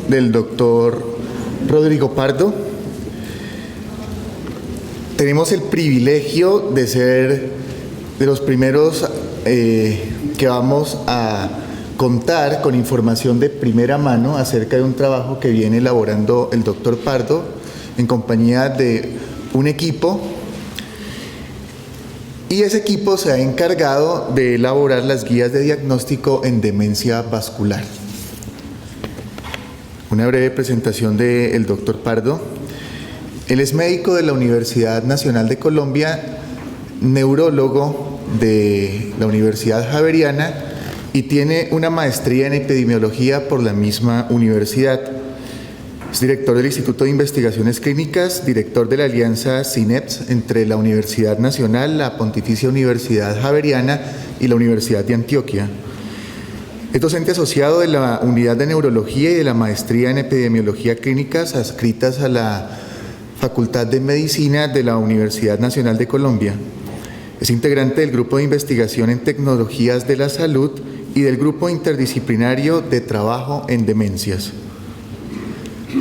Del doctor Rodrigo Pardo. Tenemos el privilegio de ser de los primeros que vamos a contar con información de primera mano acerca de un trabajo que viene elaborando el doctor Pardo en compañía de un equipo, y ese equipo se ha encargado de elaborar las guías de diagnóstico en demencia vascular. Una breve presentación del doctor Pardo. Él es médico de la Universidad Nacional de Colombia, neurólogo de la Universidad Javeriana y tiene una maestría en epidemiología por la misma universidad. Es director del Instituto de Investigaciones Clínicas, director de la alianza CINEPS entre la Universidad Nacional, la Pontificia Universidad Javeriana y la Universidad de Antioquia. Es docente asociado de la Unidad de Neurología y de la Maestría en Epidemiología Clínicas adscritas a la Facultad de Medicina de la Universidad Nacional de Colombia. Es integrante del Grupo de Investigación en Tecnologías de la Salud y del Grupo Interdisciplinario de Trabajo en Demencias.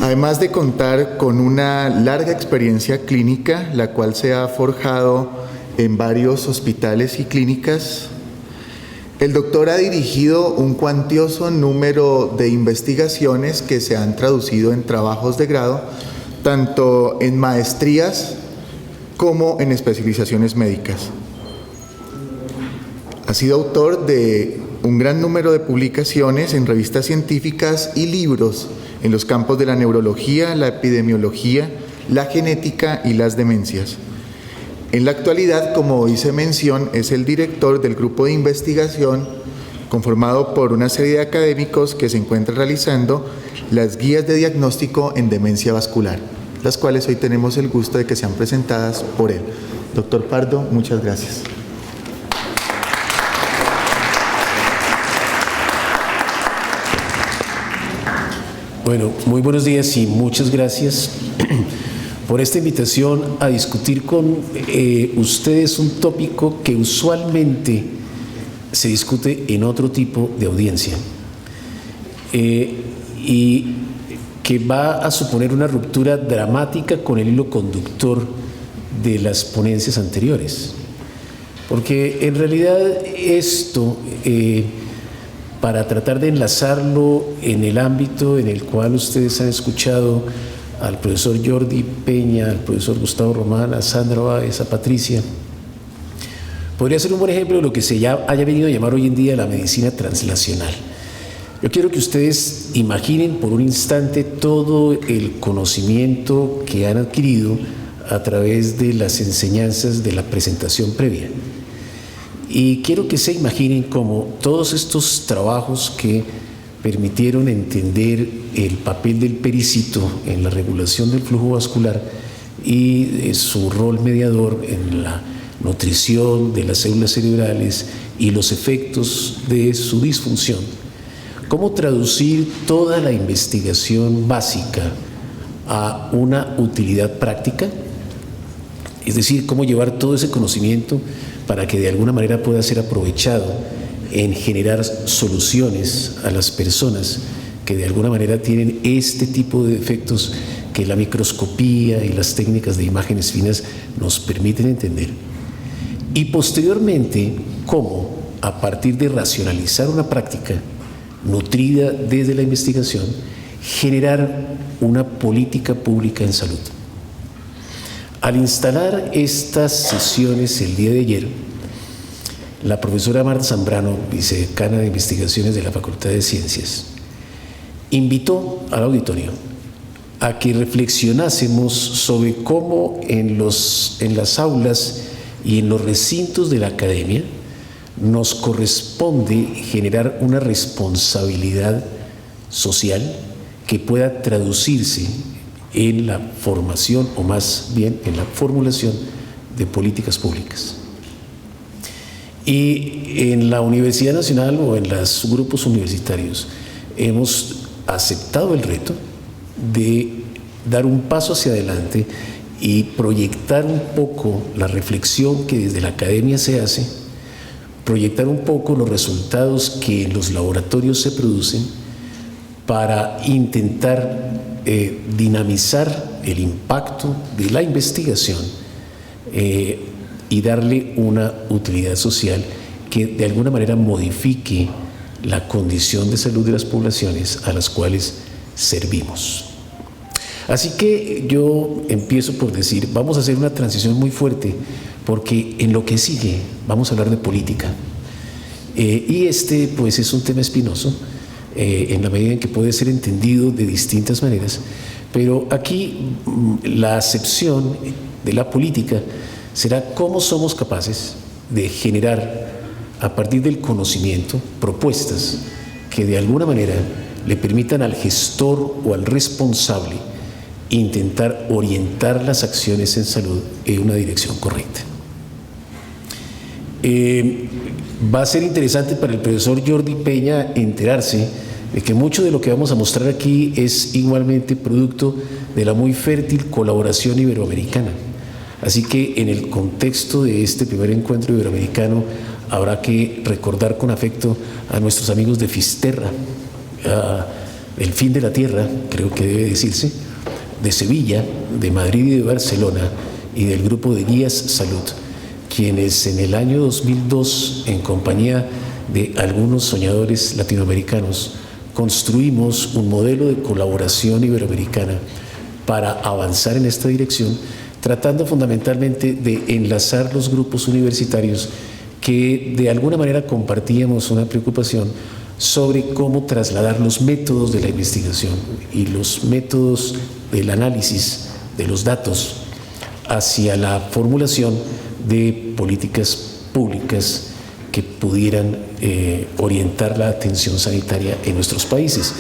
Además de contar con una larga experiencia clínica, la cual se ha forjado en varios hospitales y clínicas, el doctor ha dirigido un cuantioso número de investigaciones que se han traducido en trabajos de grado, tanto en maestrías como en especializaciones médicas. Ha sido autor de un gran número de publicaciones en revistas científicas y libros en los campos de la neurología, la epidemiología, la genética y las demencias. En la actualidad, como hice mención, es el director del grupo de investigación conformado por una serie de académicos que se encuentran realizando las guías de diagnóstico en demencia vascular, las cuales hoy tenemos el gusto de que sean presentadas por él. Doctor Pardo, muchas gracias. Bueno, muy buenos días y muchas gracias por esta invitación a discutir con ustedes un tópico que usualmente se discute en otro tipo de audiencia y que va a suponer una ruptura dramática con el hilo conductor de las ponencias anteriores. Porque en realidad esto, para tratar de enlazarlo en el ámbito en el cual ustedes han escuchado al profesor Jordi Peña, al profesor Gustavo Román, a Sandra Báez, a Patricia, podría ser un buen ejemplo de lo que se haya venido a llamar hoy en día la medicina translacional. Yo quiero que ustedes imaginen por un instante todo el conocimiento que han adquirido a través de las enseñanzas de la presentación previa. Y quiero que se imaginen cómo todos estos trabajos que permitieron entender el papel del pericito en la regulación del flujo vascular y su rol mediador en la nutrición de las células cerebrales y los efectos de su disfunción. ¿Cómo traducir toda la investigación básica a una utilidad práctica? Es decir, cómo llevar todo ese conocimiento para que de alguna manera pueda ser aprovechado en generar soluciones a las personas que de alguna manera tienen este tipo de efectos que la microscopía y las técnicas de imágenes finas nos permiten entender. Y posteriormente, cómo a partir de racionalizar una práctica nutrida desde la investigación, generar una política pública en salud. Al instalar estas sesiones el día de ayer, la profesora Marta Zambrano, vicedecana de investigaciones de la Facultad de Ciencias, invitó al auditorio a que reflexionásemos sobre cómo en las aulas y en los recintos de la academia nos corresponde generar una responsabilidad social que pueda traducirse en la formación, o más bien en la formulación de políticas públicas. Y en la Universidad Nacional o en los grupos universitarios hemos aceptado el reto de dar un paso hacia adelante y proyectar un poco la reflexión que desde la academia se hace, proyectar un poco los resultados que en los laboratorios se producen para intentar dinamizar el impacto de la investigación y darle una utilidad social que de alguna manera modifique la condición de salud de las poblaciones a las cuales servimos. Así que yo empiezo por decir, vamos a hacer una transición muy fuerte, porque en lo que sigue vamos a hablar de política. Y pues es un tema espinoso, en la medida en que puede ser entendido de distintas maneras, pero aquí la acepción de la política será cómo somos capaces de generar a partir del conocimiento propuestas que de alguna manera le permitan al gestor o al responsable intentar orientar las acciones en salud en una dirección correcta. Va a ser interesante para el profesor Jordi Peña enterarse de que mucho de lo que vamos a mostrar aquí es igualmente producto de la muy fértil colaboración iberoamericana. Así que en el contexto de este primer encuentro iberoamericano habrá que recordar con afecto a nuestros amigos de Fisterra, El Fin de la Tierra, creo que debe decirse, de Sevilla, de Madrid y de Barcelona, y del grupo de Guías Salud, quienes en el año 2002, en compañía de algunos soñadores latinoamericanos, construimos un modelo de colaboración iberoamericana para avanzar en esta dirección, tratando fundamentalmente de enlazar los grupos universitarios que de alguna manera compartíamos una preocupación sobre cómo trasladar los métodos de la investigación y los métodos del análisis de los datos hacia la formulación de políticas públicas que pudieran orientar la atención sanitaria en nuestros países.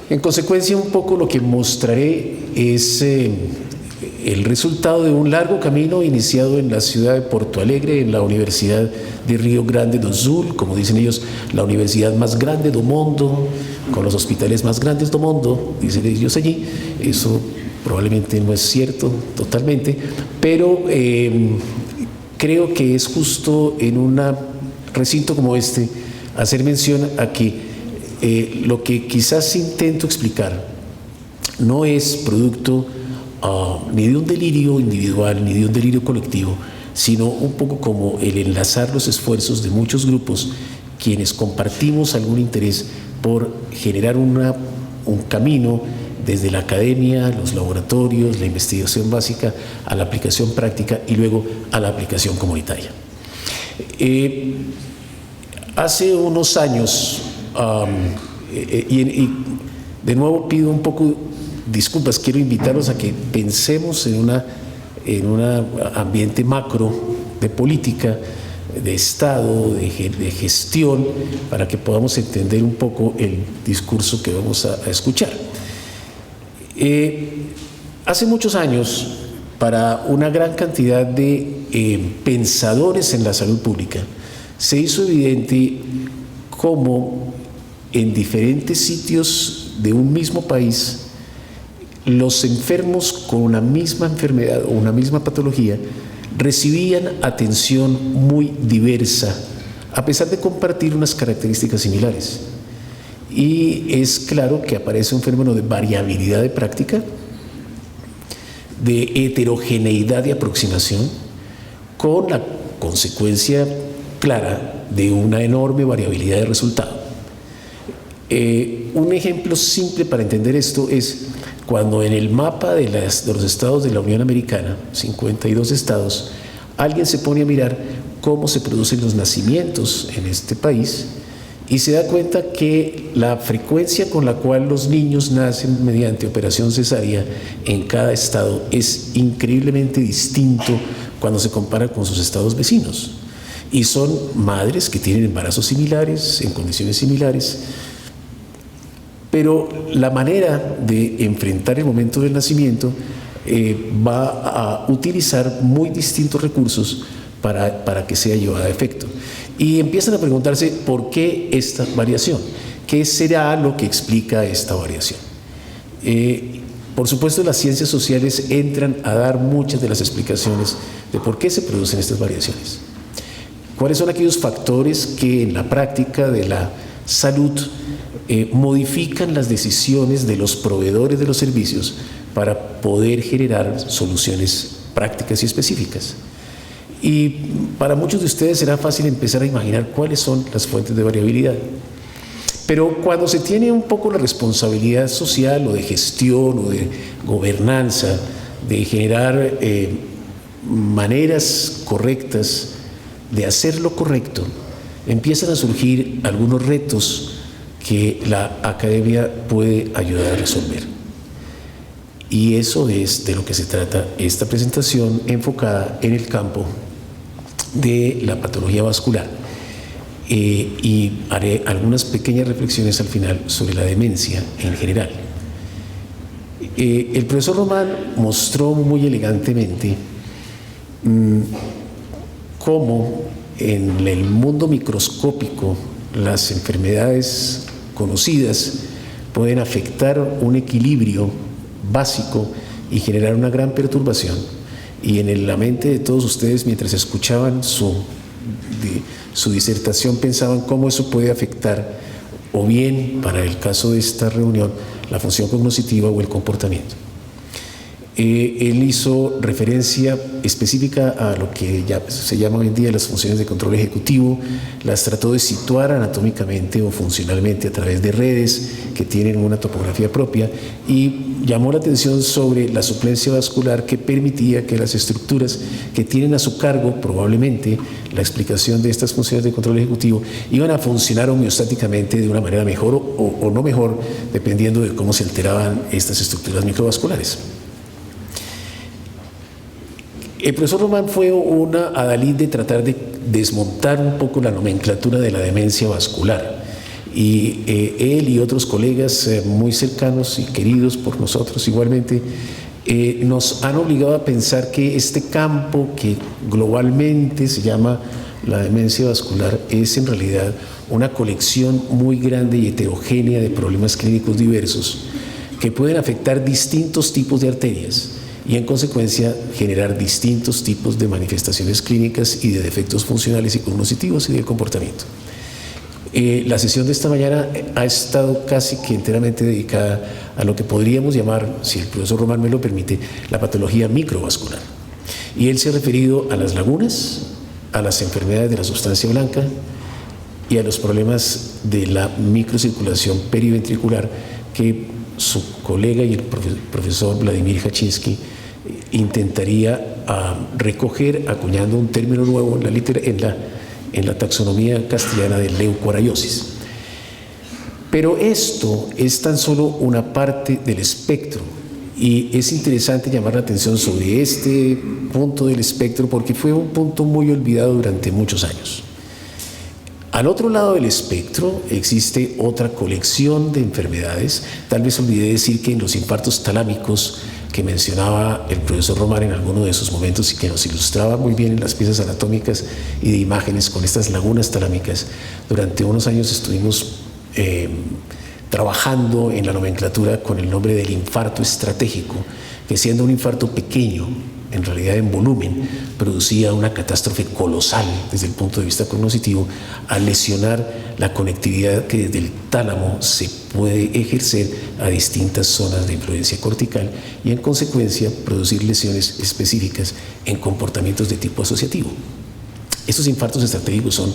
En consecuencia, un poco lo que mostraré es el resultado de un largo camino iniciado en la ciudad de Porto Alegre, en la Universidad de Rio Grande do Sul, como dicen ellos, la universidad más grande do mundo, con los hospitales más grandes do mundo, dicen ellos allí. Eso probablemente no es cierto totalmente, pero creo que es justo en un recinto como este hacer mención a que lo que quizás intento explicar no es producto ni de un delirio individual ni de un delirio colectivo, sino un poco como el enlazar los esfuerzos de muchos grupos quienes compartimos algún interés por generar un camino desde la academia, los laboratorios, la investigación básica, a la aplicación práctica y luego a la aplicación comunitaria. Hace unos años, y de nuevo pido un poco disculpas, quiero invitarlos a que pensemos en un ambiente macro de política, de Estado, de gestión, para que podamos entender un poco el discurso que vamos a escuchar. Hace muchos años, para una gran cantidad de pensadores en la salud pública, se hizo evidente cómo en diferentes sitios de un mismo país los enfermos con una misma enfermedad o una misma patología recibían atención muy diversa, a pesar de compartir unas características similares. Y es claro que aparece un fenómeno de variabilidad de práctica, de heterogeneidad de aproximación, con la consecuencia clara de una enorme variabilidad de resultado. Un ejemplo simple para entender esto es cuando en el mapa de los estados de la Unión Americana, 52 estados, alguien se pone a mirar cómo se producen los nacimientos en este país y se da cuenta que la frecuencia con la cual los niños nacen mediante operación cesárea en cada estado es increíblemente distinto cuando se compara con sus estados vecinos. Y son madres que tienen embarazos similares, en condiciones similares, pero la manera de enfrentar el momento del nacimiento va a utilizar muy distintos recursos para que sea llevada a efecto. Y empiezan a preguntarse por qué esta variación, qué será lo que explica esta variación. Por supuesto, las ciencias sociales entran a dar muchas de las explicaciones de por qué se producen estas variaciones. ¿Cuáles son aquellos factores que en la práctica de la salud modifican las decisiones de los proveedores de los servicios para poder generar soluciones prácticas y específicas? Y para muchos de ustedes será fácil empezar a imaginar cuáles son las fuentes de variabilidad. Pero cuando se tiene un poco la responsabilidad social o de gestión o de gobernanza, de generar maneras correctas de hacer lo correcto, empiezan a surgir algunos retos que la academia puede ayudar a resolver. Y eso es de lo que se trata esta presentación enfocada en el campo de la patología vascular. Y haré algunas pequeñas reflexiones al final sobre la demencia en general. El profesor Román mostró muy elegantemente cómo en el mundo microscópico las enfermedades conocidas pueden afectar un equilibrio básico y generar una gran perturbación. Y en la mente de todos ustedes, mientras escuchaban su disertación, pensaban cómo eso puede afectar, o bien, para el caso de esta reunión, la función cognitiva o el comportamiento. Él hizo referencia específica a lo que ya se llama hoy en día las funciones de control ejecutivo, las trató de situar anatómicamente o funcionalmente a través de redes que tienen una topografía propia, y llamó la atención sobre la suplencia vascular que permitía que las estructuras que tienen a su cargo probablemente la explicación de estas funciones de control ejecutivo iban a funcionar homeostáticamente de una manera mejor o no mejor, dependiendo de cómo se alteraban estas estructuras microvasculares. El profesor Román fue una adalid de tratar de desmontar un poco la nomenclatura de la demencia vascular, y él y otros colegas muy cercanos y queridos por nosotros igualmente nos han obligado a pensar que este campo que globalmente se llama la demencia vascular es en realidad una colección muy grande y heterogénea de problemas clínicos diversos que pueden afectar distintos tipos de arterias y en consecuencia generar distintos tipos de manifestaciones clínicas y de defectos funcionales y cognitivos y del comportamiento. La sesión de esta mañana ha estado casi que enteramente dedicada a lo que podríamos llamar, si el profesor Román me lo permite, la patología microvascular. Y él se ha referido a las lagunas, a las enfermedades de la sustancia blanca y a los problemas de la microcirculación periventricular que su colega y el profesor Vladimir Hachinsky intentaría recoger acuñando un término nuevo en la taxonomía castellana de leucoariosis. Pero esto es tan solo una parte del espectro, y es interesante llamar la atención sobre este punto del espectro porque fue un punto muy olvidado durante muchos años. Al otro lado del espectro existe otra colección de enfermedades. Tal vez olvidé decir que en los infartos talámicos que mencionaba el profesor Román en alguno de esos momentos y que nos ilustraba muy bien en las piezas anatómicas y de imágenes con estas lagunas talámicas, durante unos años estuvimos trabajando en la nomenclatura con el nombre del infarto estratégico, que siendo un infarto pequeño, en realidad en volumen, producía una catástrofe colosal desde el punto de vista cognitivo al lesionar la conectividad que desde el tálamo se puede ejercer a distintas zonas de influencia cortical y en consecuencia producir lesiones específicas en comportamientos de tipo asociativo. Estos infartos estratégicos son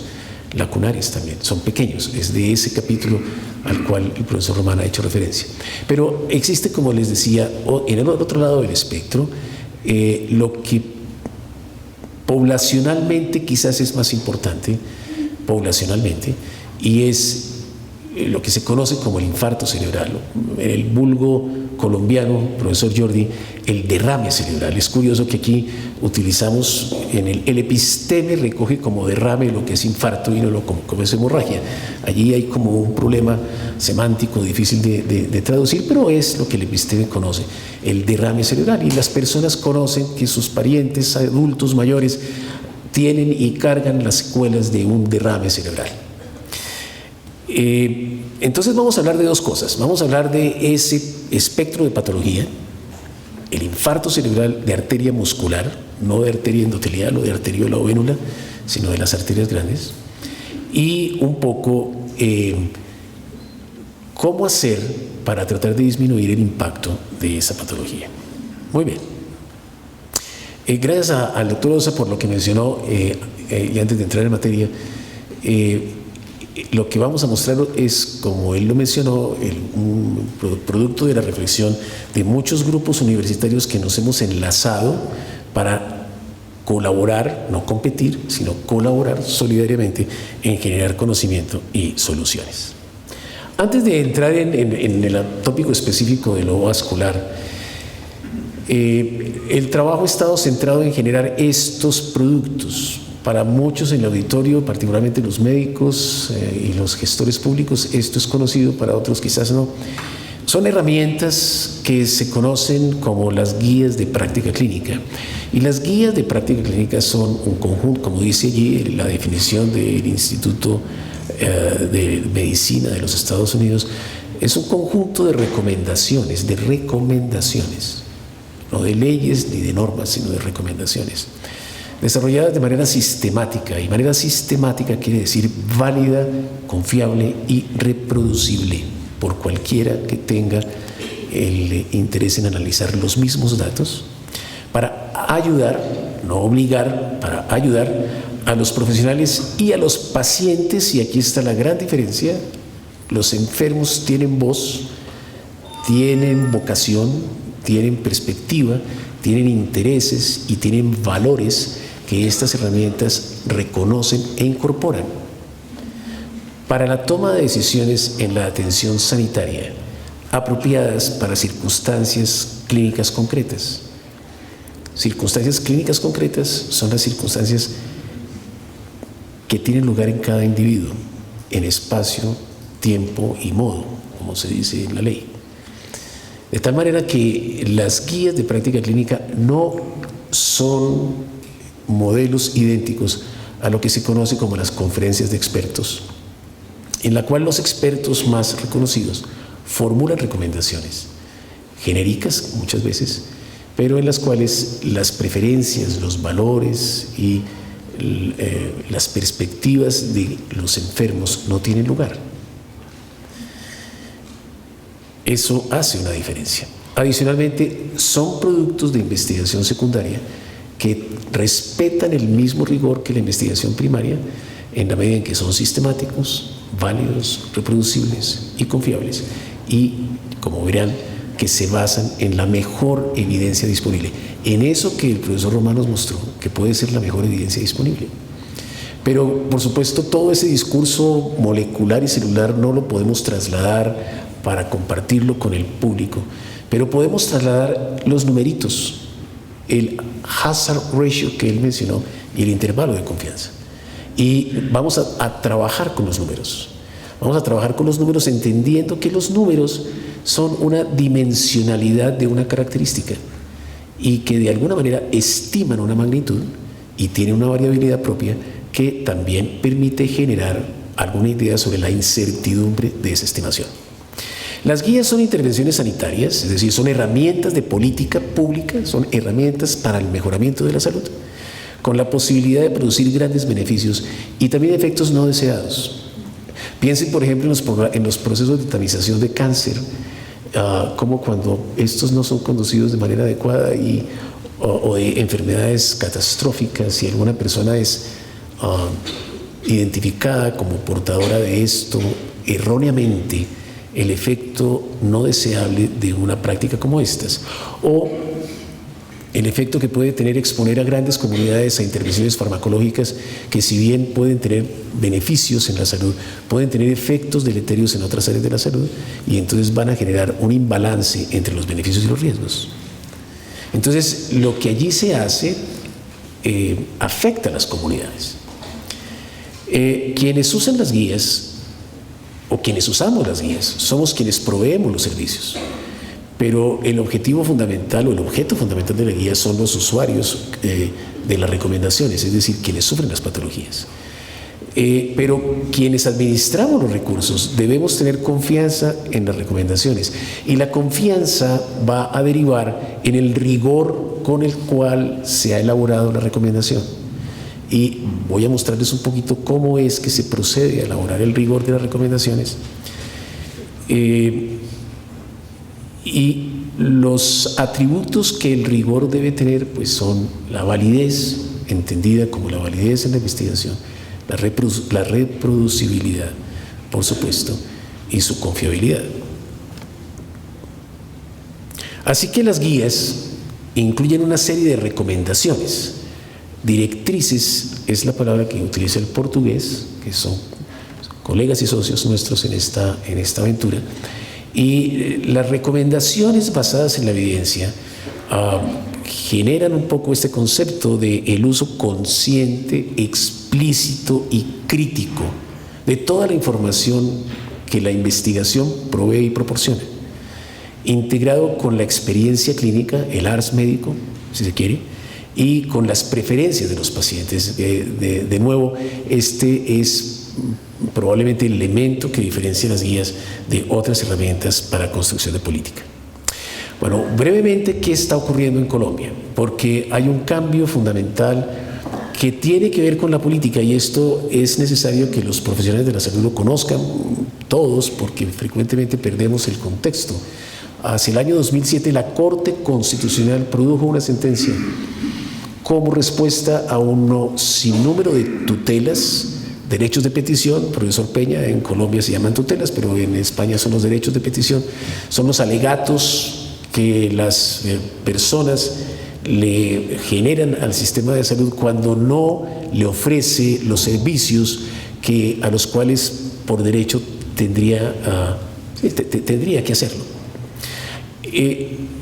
lacunares también, son pequeños, es de ese capítulo al cual el profesor Román ha hecho referencia. Pero existe, como les decía, en el otro lado del espectro, lo que poblacionalmente quizás es más importante, y es lo que se conoce como el infarto cerebral, en el vulgo colombiano, profesor Jordi, el derrame cerebral. Es curioso que aquí utilizamos, el episteme recoge como derrame lo que es infarto y no lo como es hemorragia. Allí hay como un problema semántico difícil de traducir, pero es lo que el episteme conoce, el derrame cerebral. Y las personas conocen que sus parientes adultos mayores tienen y cargan las secuelas de un derrame cerebral. Entonces vamos a hablar de dos cosas. Vamos a hablar de ese espectro de patología, el infarto cerebral de arteria muscular, no de arteria endotelial o de arteriola o vénula, sino de las arterias grandes, y un poco cómo hacer para tratar de disminuir el impacto de esa patología. Muy bien. Gracias al doctor Osa por lo que mencionó, y antes de entrar en materia, lo que vamos a mostrar es, como él lo mencionó, un producto de la reflexión de muchos grupos universitarios que nos hemos enlazado para colaborar, no competir, sino colaborar solidariamente en generar conocimiento y soluciones. Antes de entrar en el tópico específico de lo vascular, el trabajo ha estado centrado en generar estos productos. Para muchos en el auditorio, particularmente los médicos y los gestores públicos, esto es conocido, para otros quizás no. Son herramientas que se conocen como las guías de práctica clínica. Y las guías de práctica clínica son un conjunto, como dice allí la definición del Instituto de Medicina de los Estados Unidos, es un conjunto de recomendaciones, no de leyes ni de normas, sino de recomendaciones, desarrolladas de manera sistemática. Y manera sistemática quiere decir válida, confiable y reproducible por cualquiera que tenga el interés en analizar los mismos datos, para ayudar, no obligar, para ayudar a los profesionales y a los pacientes. Y aquí está la gran diferencia: los enfermos tienen voz, tienen vocación, tienen perspectiva, tienen intereses y tienen valores que estas herramientas reconocen e incorporan para la toma de decisiones en la atención sanitaria apropiadas para circunstancias clínicas concretas. Circunstancias clínicas concretas son las circunstancias que tienen lugar en cada individuo, en espacio, tiempo y modo, como se dice en la ley. De tal manera que las guías de práctica clínica no son modelos idénticos a lo que se conoce como las conferencias de expertos, en la cual los expertos más reconocidos formulan recomendaciones genéricas muchas veces, pero en las cuales las preferencias, los valores y las perspectivas de los enfermos no tienen lugar. Eso hace una diferencia. Adicionalmente, son productos de investigación secundaria que respetan el mismo rigor que la investigación primaria, en la medida en que son sistemáticos, válidos, reproducibles y confiables, y, como verán, que se basan en la mejor evidencia disponible, en eso que el profesor Román nos mostró, que puede ser la mejor evidencia disponible. Pero, por supuesto, todo ese discurso molecular y celular no lo podemos trasladar para compartirlo con el público, pero podemos trasladar los numeritos, el hazard ratio que él mencionó y el intervalo de confianza. Y vamos a trabajar con los números. Vamos a trabajar con los números entendiendo que los números son una dimensionalidad de una característica y que de alguna manera estiman una magnitud y tienen una variabilidad propia que también permite generar alguna idea sobre la incertidumbre de esa estimación. Las guías son intervenciones sanitarias, es decir, son herramientas de política pública, son herramientas para el mejoramiento de la salud, con la posibilidad de producir grandes beneficios y también efectos no deseados. Piensen, por ejemplo, en los procesos de tamización de cáncer, como cuando estos no son conducidos de manera adecuada o de enfermedades catastróficas, si alguna persona es identificada como portadora de esto erróneamente, el efecto no deseable de una práctica como estas, o el efecto que puede tener exponer a grandes comunidades a intervenciones farmacológicas que, si bien pueden tener beneficios en la salud, pueden tener efectos deleterios en otras áreas de la salud, y entonces van a generar un imbalance entre los beneficios y los riesgos. Entonces, lo que allí se hace afecta a las comunidades. Quienes usan las guías, o quienes usamos las guías, somos quienes proveemos los servicios. Pero el objetivo fundamental o el objeto fundamental de la guía son los usuarios de las recomendaciones, es decir, quienes sufren las patologías. Pero quienes administramos los recursos debemos tener confianza en las recomendaciones, y la confianza va a derivar en el rigor con el cual se ha elaborado la recomendación. Y voy a mostrarles un poquito cómo es que se procede a elaborar el rigor de las recomendaciones. Y los atributos que el rigor debe tener, pues, son la validez, entendida como la validez en la investigación, la reproducibilidad, por supuesto, y su confiabilidad. Así que las guías incluyen una serie de recomendaciones. Directrices es la palabra que utiliza el portugués, que son colegas y socios nuestros en esta aventura. Y las recomendaciones basadas en la evidencia generan un poco este concepto de el uso consciente, explícito y crítico de toda la información que la investigación provee y proporciona, integrado con la experiencia clínica, el ars médico, si se quiere, y con las preferencias de los pacientes. De nuevo, este es probablemente el elemento que diferencia las guías de otras herramientas para construcción de política. Bueno, brevemente, ¿qué está ocurriendo en Colombia? Porque hay un cambio fundamental que tiene que ver con la política, y esto es necesario que los profesionales de la salud lo conozcan todos, porque frecuentemente perdemos el contexto. Hacia el año 2007, la Corte Constitucional produjo una sentencia como respuesta a un sinnúmero de tutelas, derechos de petición. Profesor Peña, en Colombia se llaman tutelas, pero en España son los derechos de petición, son los alegatos que las personas le generan al sistema de salud cuando no le ofrece los servicios a los cuales por derecho tendría que hacerlo.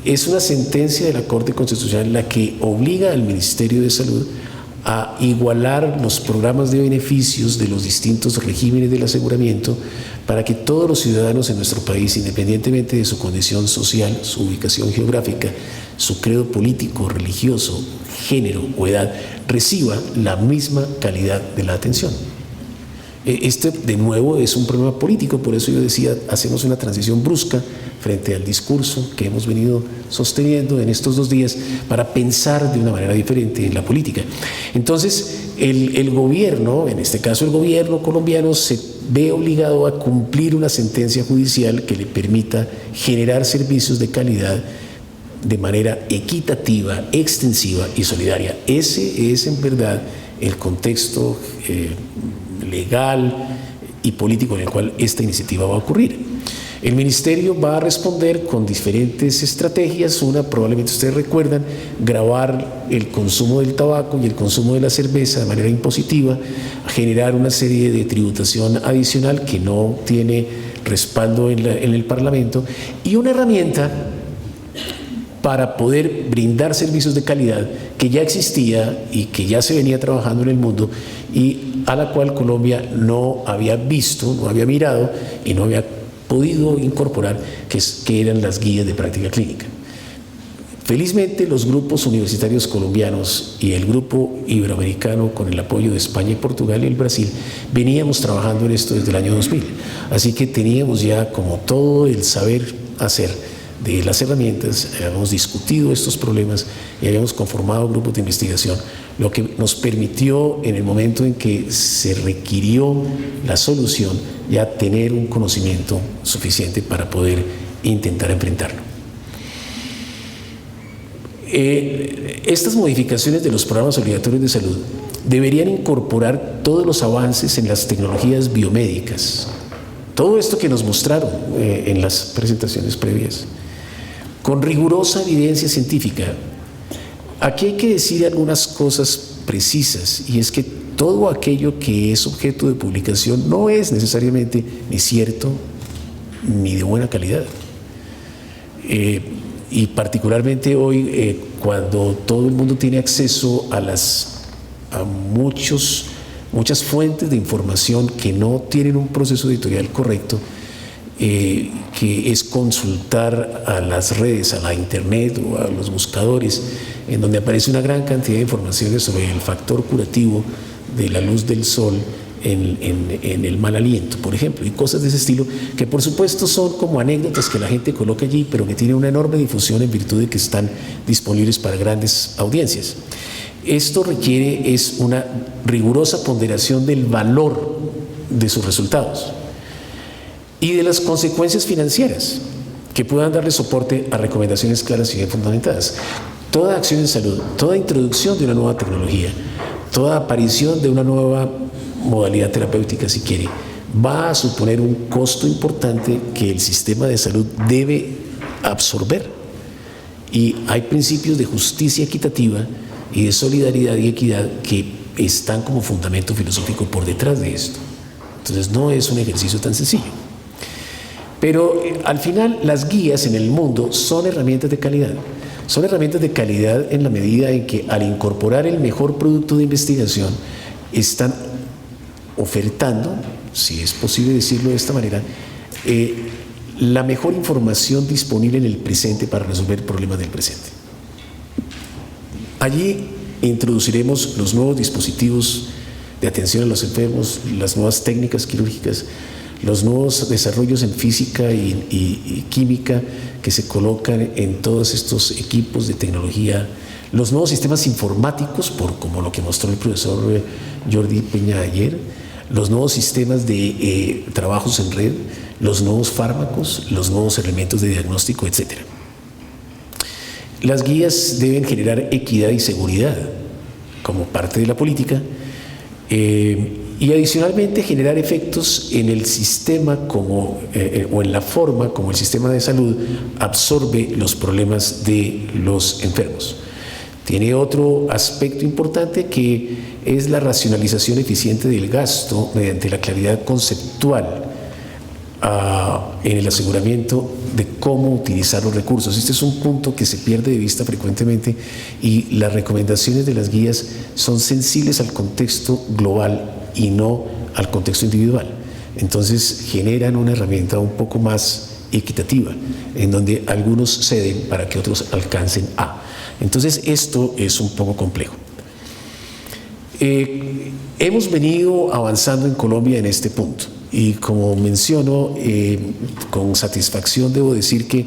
Es una sentencia de la Corte Constitucional la que obliga al Ministerio de Salud a igualar los programas de beneficios de los distintos regímenes del aseguramiento para que todos los ciudadanos en nuestro país, independientemente de su condición social, su ubicación geográfica, su credo político, religioso, género o edad, reciba la misma calidad de la atención. Este, de nuevo, es un problema político, por eso yo decía, hacemos una transición brusca frente al discurso que hemos venido sosteniendo en estos 2 días para pensar de una manera diferente en la política. Entonces, el gobierno, en este caso el gobierno colombiano, se ve obligado a cumplir una sentencia judicial que le permita generar servicios de calidad de manera equitativa, extensiva y solidaria. Ese es en verdad el contexto legal y político en el cual esta iniciativa va a ocurrir. El Ministerio va a responder con diferentes estrategias. Una, probablemente ustedes recuerdan, gravar el consumo del tabaco y el consumo de la cerveza de manera impositiva, generar una serie de tributación adicional que no tiene respaldo en el Parlamento, y una herramienta para poder brindar servicios de calidad que ya existía y que ya se venía trabajando en el mundo y a la cual Colombia no había visto, no había mirado y no había podido incorporar, que eran las guías de práctica clínica. Felizmente, los grupos universitarios colombianos y el grupo iberoamericano, con el apoyo de España y Portugal y el Brasil, veníamos trabajando en esto desde el año 2000. Así que teníamos ya como todo el saber hacer de las herramientas, habíamos discutido estos problemas y habíamos conformado grupos de investigación, lo que nos permitió, en el momento en que se requirió la solución, ya tener un conocimiento suficiente para poder intentar enfrentarlo. Estas modificaciones de los programas obligatorios de salud deberían incorporar todos los avances en las tecnologías biomédicas, todo esto que nos mostraron en las presentaciones previas, con rigurosa evidencia científica, Aquí hay que decir algunas cosas precisas, y es que todo aquello que es objeto de publicación no es necesariamente ni cierto ni de buena calidad. Y particularmente hoy, cuando todo el mundo tiene acceso a muchas fuentes de información que no tienen un proceso editorial correcto, que es consultar a las redes, a la internet o a los buscadores, en donde aparece una gran cantidad de informaciones sobre el factor curativo de la luz del sol en el mal aliento, por ejemplo, y cosas de ese estilo, que por supuesto son como anécdotas que la gente coloca allí, pero que tienen una enorme difusión en virtud de que están disponibles para grandes audiencias. Esto requiere una rigurosa ponderación del valor de sus resultados y de las consecuencias financieras que puedan darle soporte a recomendaciones claras y bien fundamentadas. Toda acción en salud, toda introducción de una nueva tecnología, toda aparición de una nueva modalidad terapéutica, si quiere, va a suponer un costo importante que el sistema de salud debe absorber. Y hay principios de justicia equitativa y de solidaridad y equidad que están como fundamento filosófico por detrás de esto. Entonces no es un ejercicio tan sencillo. Pero al final las guías en el mundo son herramientas de calidad. Son herramientas de calidad en la medida en que al incorporar el mejor producto de investigación están ofertando, si es posible decirlo de esta manera, la mejor información disponible en el presente para resolver problemas del presente. Allí introduciremos los nuevos dispositivos de atención a los enfermos, las nuevas técnicas quirúrgicas, los nuevos desarrollos en física y química que se colocan en todos estos equipos de tecnología, los nuevos sistemas informáticos, como lo que mostró el profesor Jordi Peña ayer, los nuevos sistemas de trabajos en red, los nuevos fármacos, los nuevos elementos de diagnóstico, etc. Las guías deben generar equidad y seguridad como parte de la política, y adicionalmente generar efectos en el sistema o en la forma como el sistema de salud absorbe los problemas de los enfermos. Tiene otro aspecto importante que es la racionalización eficiente del gasto mediante la claridad conceptual en el aseguramiento de cómo utilizar los recursos. Este es un punto que se pierde de vista frecuentemente, y las recomendaciones de las guías son sensibles al contexto global y no al contexto individual. Entonces generan una herramienta un poco más equitativa, en donde algunos ceden para que otros alcancen a. Entonces esto es un poco complejo. Hemos venido avanzando en Colombia en este punto, y como menciono, con satisfacción debo decir que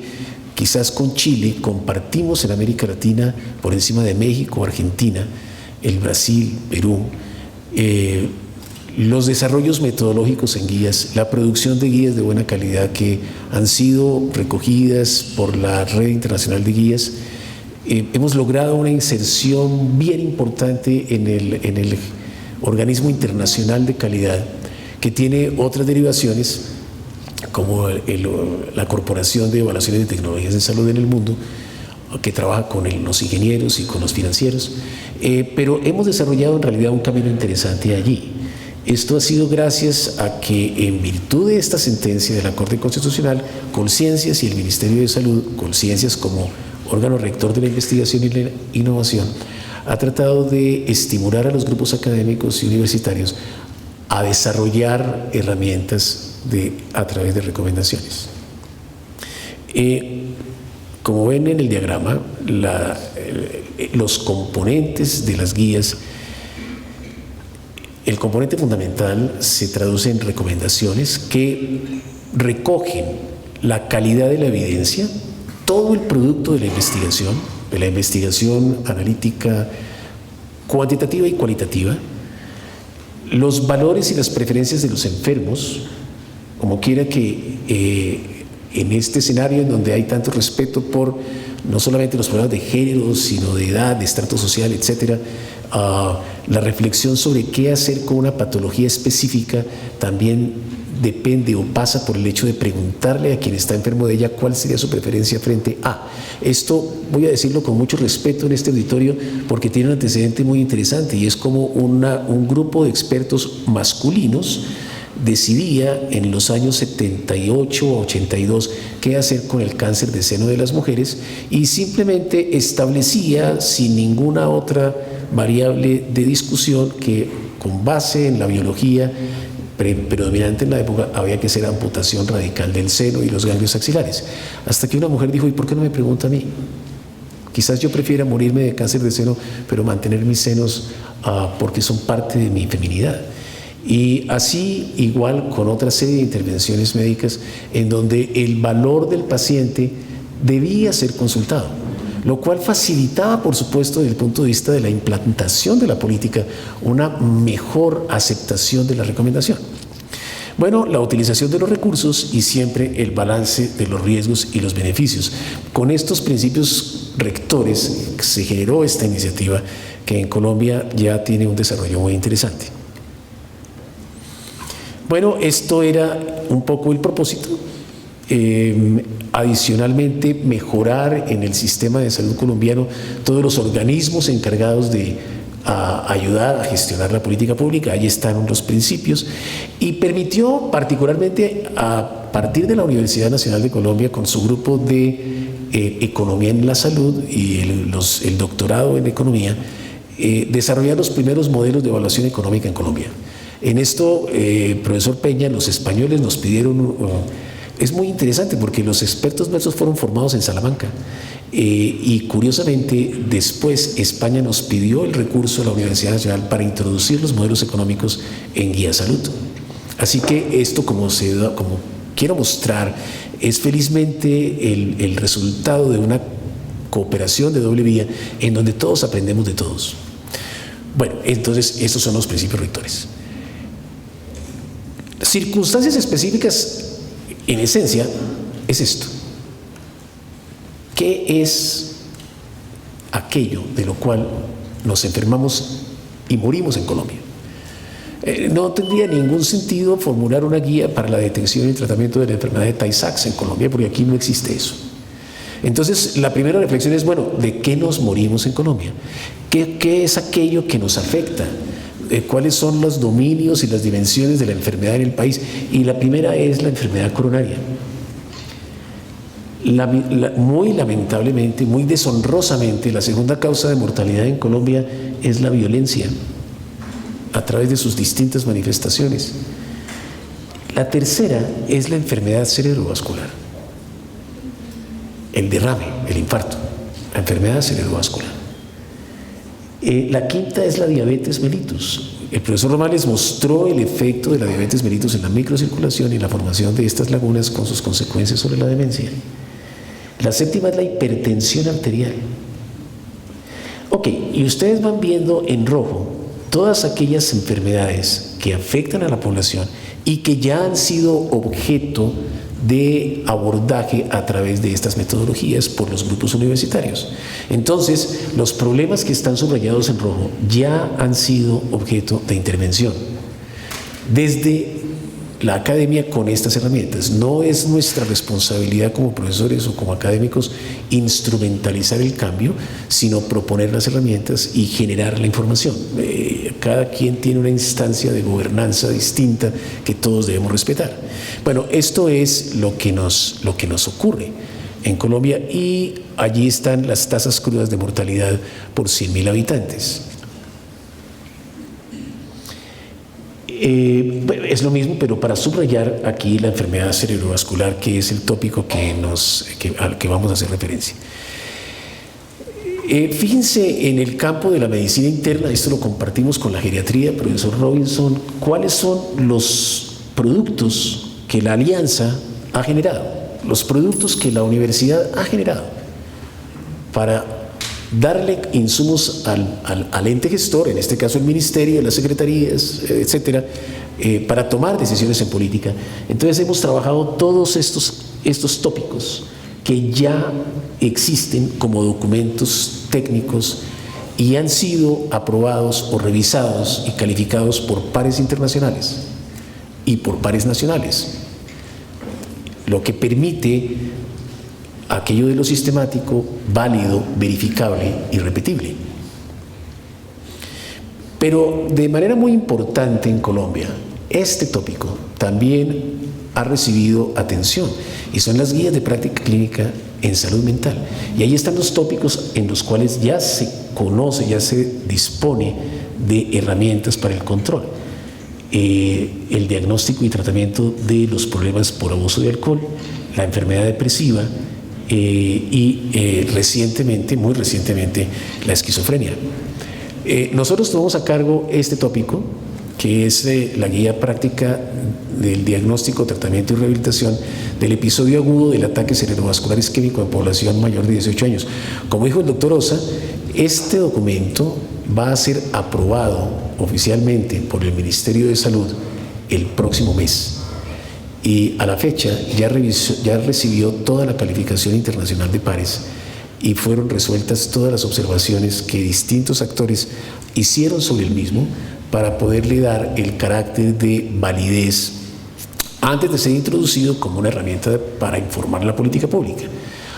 quizás con Chile compartimos en América Latina, por encima de México, Argentina, el Brasil, Perú, los desarrollos metodológicos en guías, la producción de guías de buena calidad que han sido recogidas por la Red Internacional de Guías. Hemos logrado una inserción bien importante en el organismo internacional de calidad, que tiene otras derivaciones, como la Corporación de Evaluaciones de Tecnologías de Salud en el Mundo, que trabaja con los ingenieros y con los financieros, pero hemos desarrollado en realidad un camino interesante allí. Esto ha sido gracias a que, en virtud de esta sentencia de la Corte Constitucional, Colciencias y el Ministerio de Salud, Colciencias como órgano rector de la investigación y la innovación, ha tratado de estimular a los grupos académicos y universitarios a desarrollar herramientas a través de recomendaciones. Como ven en el diagrama, los componentes de las guías, el componente fundamental se traduce en recomendaciones que recogen la calidad de la evidencia, todo el producto de la investigación analítica, cuantitativa y cualitativa, los valores y las preferencias de los enfermos, como quiera que en este escenario en donde hay tanto respeto por no solamente los problemas de género, sino de edad, de estrato social, etcétera, la reflexión sobre qué hacer con una patología específica también depende o pasa por el hecho de preguntarle a quien está enfermo de ella cuál sería su preferencia frente a. Esto voy a decirlo con mucho respeto en este auditorio porque tiene un antecedente muy interesante y es como un grupo de expertos masculinos decidía en los años 78 o 82 qué hacer con el cáncer de seno de las mujeres y simplemente establecía sin ninguna otra variable de discusión que con base en la biología predominante en la época había que hacer amputación radical del seno y los ganglios axilares. Hasta que una mujer dijo, ¿y por qué no me pregunta a mí? Quizás yo prefiera morirme de cáncer de seno, pero mantener mis senos porque son parte de mi feminidad. Y así igual con otra serie de intervenciones médicas en donde el valor del paciente debía ser consultado, lo cual facilitaba, por supuesto, desde el punto de vista de la implantación de la política, una mejor aceptación de la recomendación. Bueno, la utilización de los recursos y siempre el balance de los riesgos y los beneficios. Con estos principios rectores se generó esta iniciativa que en Colombia ya tiene un desarrollo muy interesante. Bueno, esto era un poco el propósito. Adicionalmente, mejorar en el sistema de salud colombiano todos los organismos encargados de ayudar a gestionar la política pública. Ahí están los principios y permitió particularmente a partir de la Universidad Nacional de Colombia con su grupo de Economía en la Salud y el doctorado en Economía, desarrollar los primeros modelos de evaluación económica en Colombia. En esto, profesor Peña, los españoles nos pidieron, es muy interesante porque los expertos nuestros fueron formados en Salamanca y curiosamente después España nos pidió el recurso a la Universidad Nacional para introducir los modelos económicos en Guía Salud. Así que esto, como quiero mostrar, es felizmente el resultado de una cooperación de doble vía en donde todos aprendemos de todos. Bueno, entonces estos son los principios rectores. Circunstancias específicas, en esencia, es esto. ¿Qué es aquello de lo cual nos enfermamos y morimos en Colombia? No tendría ningún sentido formular una guía para la detección y tratamiento de la enfermedad de Tay-Sachs en Colombia, porque aquí no existe eso. Entonces, la primera reflexión es, bueno, ¿de qué nos morimos en Colombia? ¿Qué es aquello que nos afecta? ¿Cuáles son los dominios y las dimensiones de la enfermedad en el país? Y la primera es la enfermedad coronaria. Muy lamentablemente, muy deshonrosamente, la segunda causa de mortalidad en Colombia es la violencia, a través de sus distintas manifestaciones. La tercera es la enfermedad cerebrovascular, el derrame, el infarto, la enfermedad cerebrovascular. La quinta es la diabetes mellitus. El profesor Romales mostró el efecto de la diabetes mellitus en la microcirculación y la formación de estas lagunas con sus consecuencias sobre la demencia. La séptima es la hipertensión arterial. Ok, y ustedes van viendo en rojo todas aquellas enfermedades que afectan a la población y que ya han sido objeto de abordaje a través de estas metodologías por los grupos universitarios. Entonces, los problemas que están subrayados en rojo ya han sido objeto de intervención desde la academia con estas herramientas. No es nuestra responsabilidad como profesores o como académicos instrumentalizar el cambio, sino proponer las herramientas y generar la información. Cada quien tiene una instancia de gobernanza distinta que todos debemos respetar. Bueno, esto es lo que nos ocurre en Colombia y allí están las tasas crudas de mortalidad por 100.000 habitantes. Es lo mismo, pero para subrayar aquí la enfermedad cerebrovascular, que es el tópico al que vamos a hacer referencia. Fíjense en el campo de la medicina interna, esto lo compartimos con la geriatría, profesor Robinson, cuáles son los productos que la alianza ha generado, los productos que la universidad ha generado para darle insumos al ente gestor, en este caso el ministerio, las secretarías, etcétera, para tomar decisiones en política. Entonces hemos trabajado todos estos estos tópicos que ya existen como documentos técnicos y han sido aprobados o revisados y calificados por pares internacionales y por pares nacionales, lo que permite aquello de lo sistemático, válido, verificable y repetible. Pero de manera muy importante en Colombia, este tópico también ha recibido atención y son las guías de práctica clínica en salud mental. Y ahí están los tópicos en los cuales ya se conoce, ya se dispone de herramientas para el control. El diagnóstico y tratamiento de los problemas por abuso de alcohol, la enfermedad depresiva y recientemente, muy recientemente, la esquizofrenia. Nosotros tomamos a cargo este tópico, que es la guía práctica del diagnóstico, tratamiento y rehabilitación del episodio agudo del ataque cerebrovascular isquémico en población mayor de 18 años. Como dijo el doctor Osa, este documento va a ser aprobado oficialmente por el Ministerio de Salud el próximo mes. Y a la fecha ya recibió toda la calificación internacional de pares y fueron resueltas todas las observaciones que distintos actores hicieron sobre el mismo para poderle dar el carácter de validez antes de ser introducido como una herramienta para informar la política pública.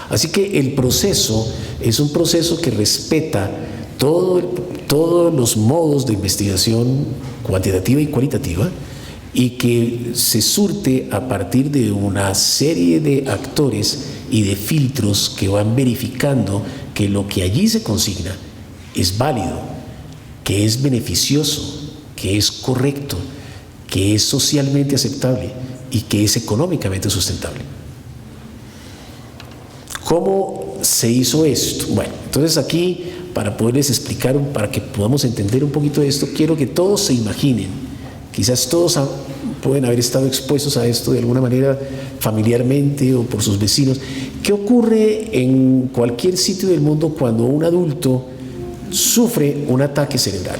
Así que el proceso es un proceso que respeta todos los modos de investigación cuantitativa y cualitativa y que se surte a partir de una serie de actores y de filtros que van verificando que lo que allí se consigna es válido, que es beneficioso, que es correcto, que es socialmente aceptable y que es económicamente sustentable. ¿Cómo se hizo esto? Bueno, entonces aquí, para poderles explicar, para que podamos entender un poquito de esto, quiero que todos se imaginen, quizás todos pueden haber estado expuestos a esto de alguna manera familiarmente o por sus vecinos. ¿Qué ocurre en cualquier sitio del mundo cuando un adulto sufre un ataque cerebral?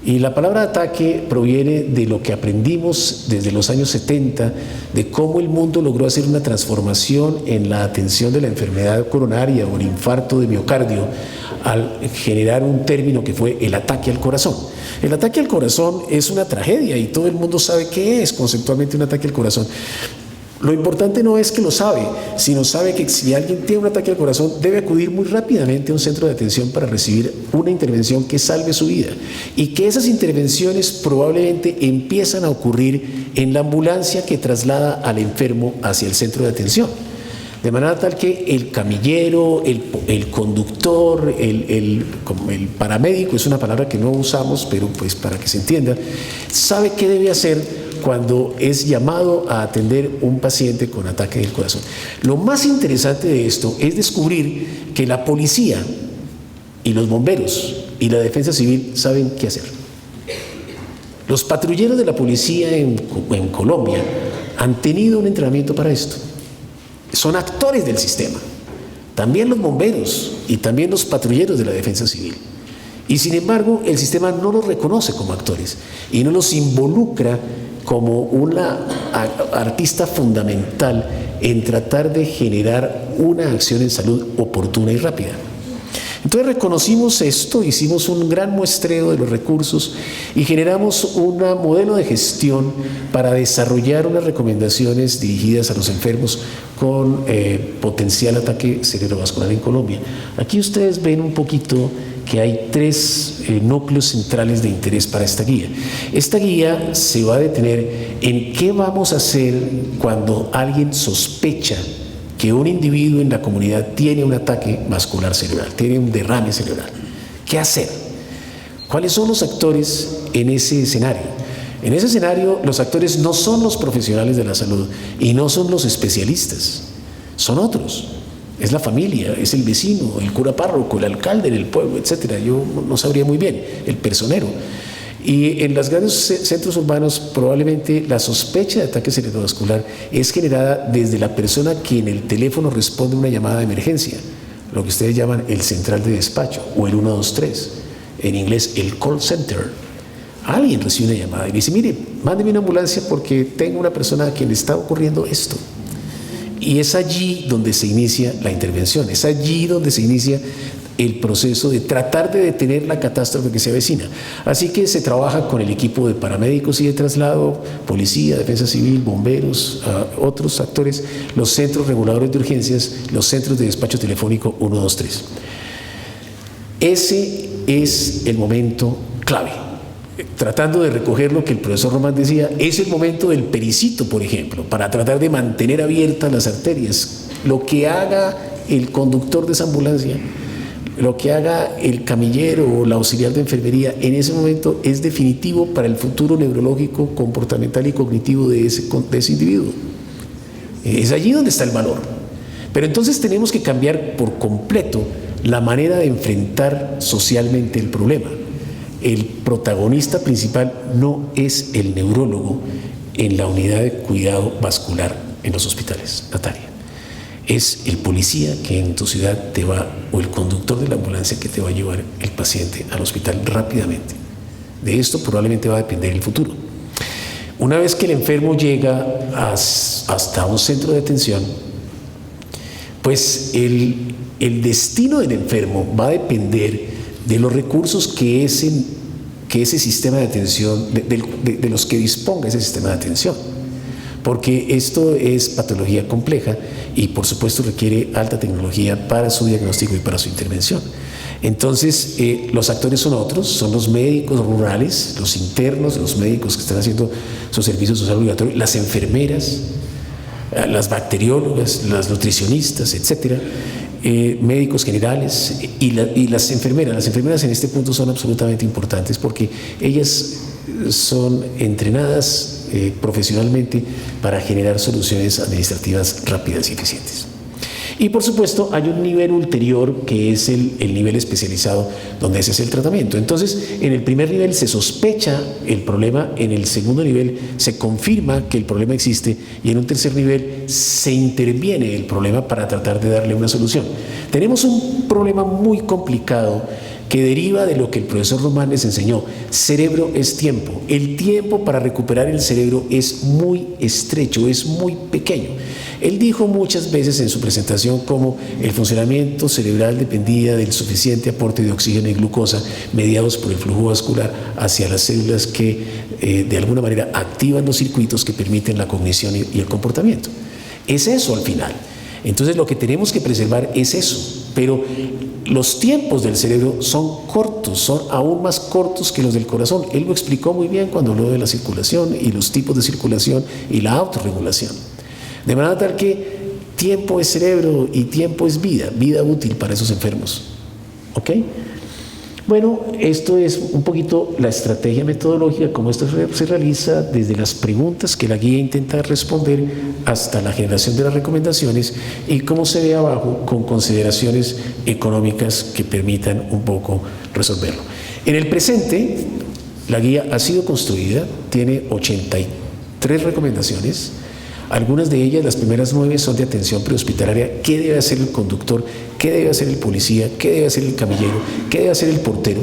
Y la palabra ataque proviene de lo que aprendimos desde los años 70, de cómo el mundo logró hacer una transformación en la atención de la enfermedad coronaria o el infarto de miocardio al generar un término que fue el ataque al corazón. El ataque al corazón es una tragedia y todo el mundo sabe qué es conceptualmente un ataque al corazón. Lo importante no es que lo sabe, sino sabe que si alguien tiene un ataque al corazón debe acudir muy rápidamente a un centro de atención para recibir una intervención que salve su vida y que esas intervenciones probablemente empiezan a ocurrir en la ambulancia que traslada al enfermo hacia el centro de atención. De manera tal que el camillero, el conductor, como el paramédico, es una palabra que no usamos, pero pues para que se entienda, sabe qué debe hacer cuando es llamado a atender un paciente con ataque del corazón. Lo más interesante de esto es descubrir que la policía y los bomberos y la defensa civil saben qué hacer. Los patrulleros de la policía en Colombia han tenido un entrenamiento para esto. Son actores del sistema. También los bomberos y también los patrulleros de la defensa civil. Y sin embargo, el sistema no los reconoce como actores y no los involucra como una artista fundamental en tratar de generar una acción en salud oportuna y rápida. Entonces reconocimos esto, hicimos un gran muestreo de los recursos y generamos un modelo de gestión para desarrollar unas recomendaciones dirigidas a los enfermos con potencial ataque cerebrovascular en Colombia. Aquí ustedes ven un poquito que hay tres núcleos centrales de interés para esta guía. Esta guía se va a detener en qué vamos a hacer cuando alguien sospecha que un individuo en la comunidad tiene un ataque vascular cerebral, tiene un derrame cerebral. ¿Qué hacer? ¿Cuáles son los actores en ese escenario? En ese escenario, los actores no son los profesionales de la salud y no son los especialistas, son otros. Es la familia, es el vecino, el cura párroco, el alcalde del pueblo, etcétera. Yo no sabría muy bien, el personero. Y en los grandes centros urbanos probablemente la sospecha de ataque cerebrovascular es generada desde la persona que en el teléfono responde una llamada de emergencia, lo que ustedes llaman el central de despacho o el 123, en inglés el call center. Alguien recibe una llamada y dice, mire, mándeme una ambulancia porque tengo una persona a quien le está ocurriendo esto. Y es allí donde se inicia la intervención, es allí donde se inicia el proceso de tratar de detener la catástrofe que se avecina. Así que se trabaja con el equipo de paramédicos y de traslado, policía, defensa civil, bomberos, otros actores, los centros reguladores de urgencias, los centros de despacho telefónico 123. Ese es el momento clave. Tratando de recoger lo que el profesor Román decía, es el momento del pericito, por ejemplo, para tratar de mantener abiertas las arterias. Lo que haga el conductor de esa ambulancia, lo que haga el camillero o la auxiliar de enfermería en ese momento es definitivo para el futuro neurológico, comportamental y cognitivo de ese individuo. Es allí donde está el valor. Pero entonces tenemos que cambiar por completo la manera de enfrentar socialmente el problema. El protagonista principal no es el neurólogo en la unidad de cuidado vascular en los hospitales, Natalia. Es el policía que en tu ciudad te va, o el conductor de la ambulancia que te va a llevar el paciente al hospital rápidamente. De esto probablemente va a depender el futuro. Una vez que el enfermo llega hasta un centro de atención, pues el destino del enfermo va a depender de los recursos que ese sistema de atención, de los que disponga ese sistema de atención. Porque esto es patología compleja y por supuesto requiere alta tecnología para su diagnóstico y para su intervención. Entonces, los actores son otros, son los médicos rurales, los internos, los médicos que están haciendo sus servicios social obligatorio, las enfermeras, las bacteriólogas, las nutricionistas, etcétera, médicos generales y las enfermeras. Las enfermeras en este punto son absolutamente importantes porque ellas son entrenadas profesionalmente para generar soluciones administrativas rápidas y eficientes. Y por supuesto hay un nivel ulterior que es el nivel especializado donde ese es el tratamiento. Entonces en el primer nivel se sospecha el problema, en el segundo nivel se confirma que el problema existe y en un tercer nivel se interviene el problema para tratar de darle una solución. Tenemos un problema muy complicado que deriva de lo que el profesor Román les enseñó. Cerebro es tiempo. El tiempo para recuperar el cerebro es muy estrecho, es muy pequeño. Él dijo muchas veces en su presentación cómo el funcionamiento cerebral dependía del suficiente aporte de oxígeno y glucosa mediados por el flujo vascular hacia las células que de alguna manera activan los circuitos que permiten la cognición y el comportamiento. Es eso al final. Entonces lo que tenemos que preservar es eso, pero los tiempos del cerebro son cortos, son aún más cortos que los del corazón. Él lo explicó muy bien cuando habló de la circulación y los tipos de circulación y la autorregulación. De manera tal que tiempo es cerebro y tiempo es vida, vida útil para esos enfermos. ¿Ok? Bueno, esto es un poquito la estrategia metodológica, cómo esto se realiza desde las preguntas que la guía intenta responder hasta la generación de las recomendaciones y cómo se ve abajo con consideraciones económicas que permitan un poco resolverlo. En el presente, la guía ha sido construida, tiene 83 recomendaciones. Algunas de ellas, las primeras 9, son de atención prehospitalaria. ¿Qué debe hacer el conductor? ¿Qué debe hacer el policía? ¿Qué debe hacer el camillero? ¿Qué debe hacer el portero?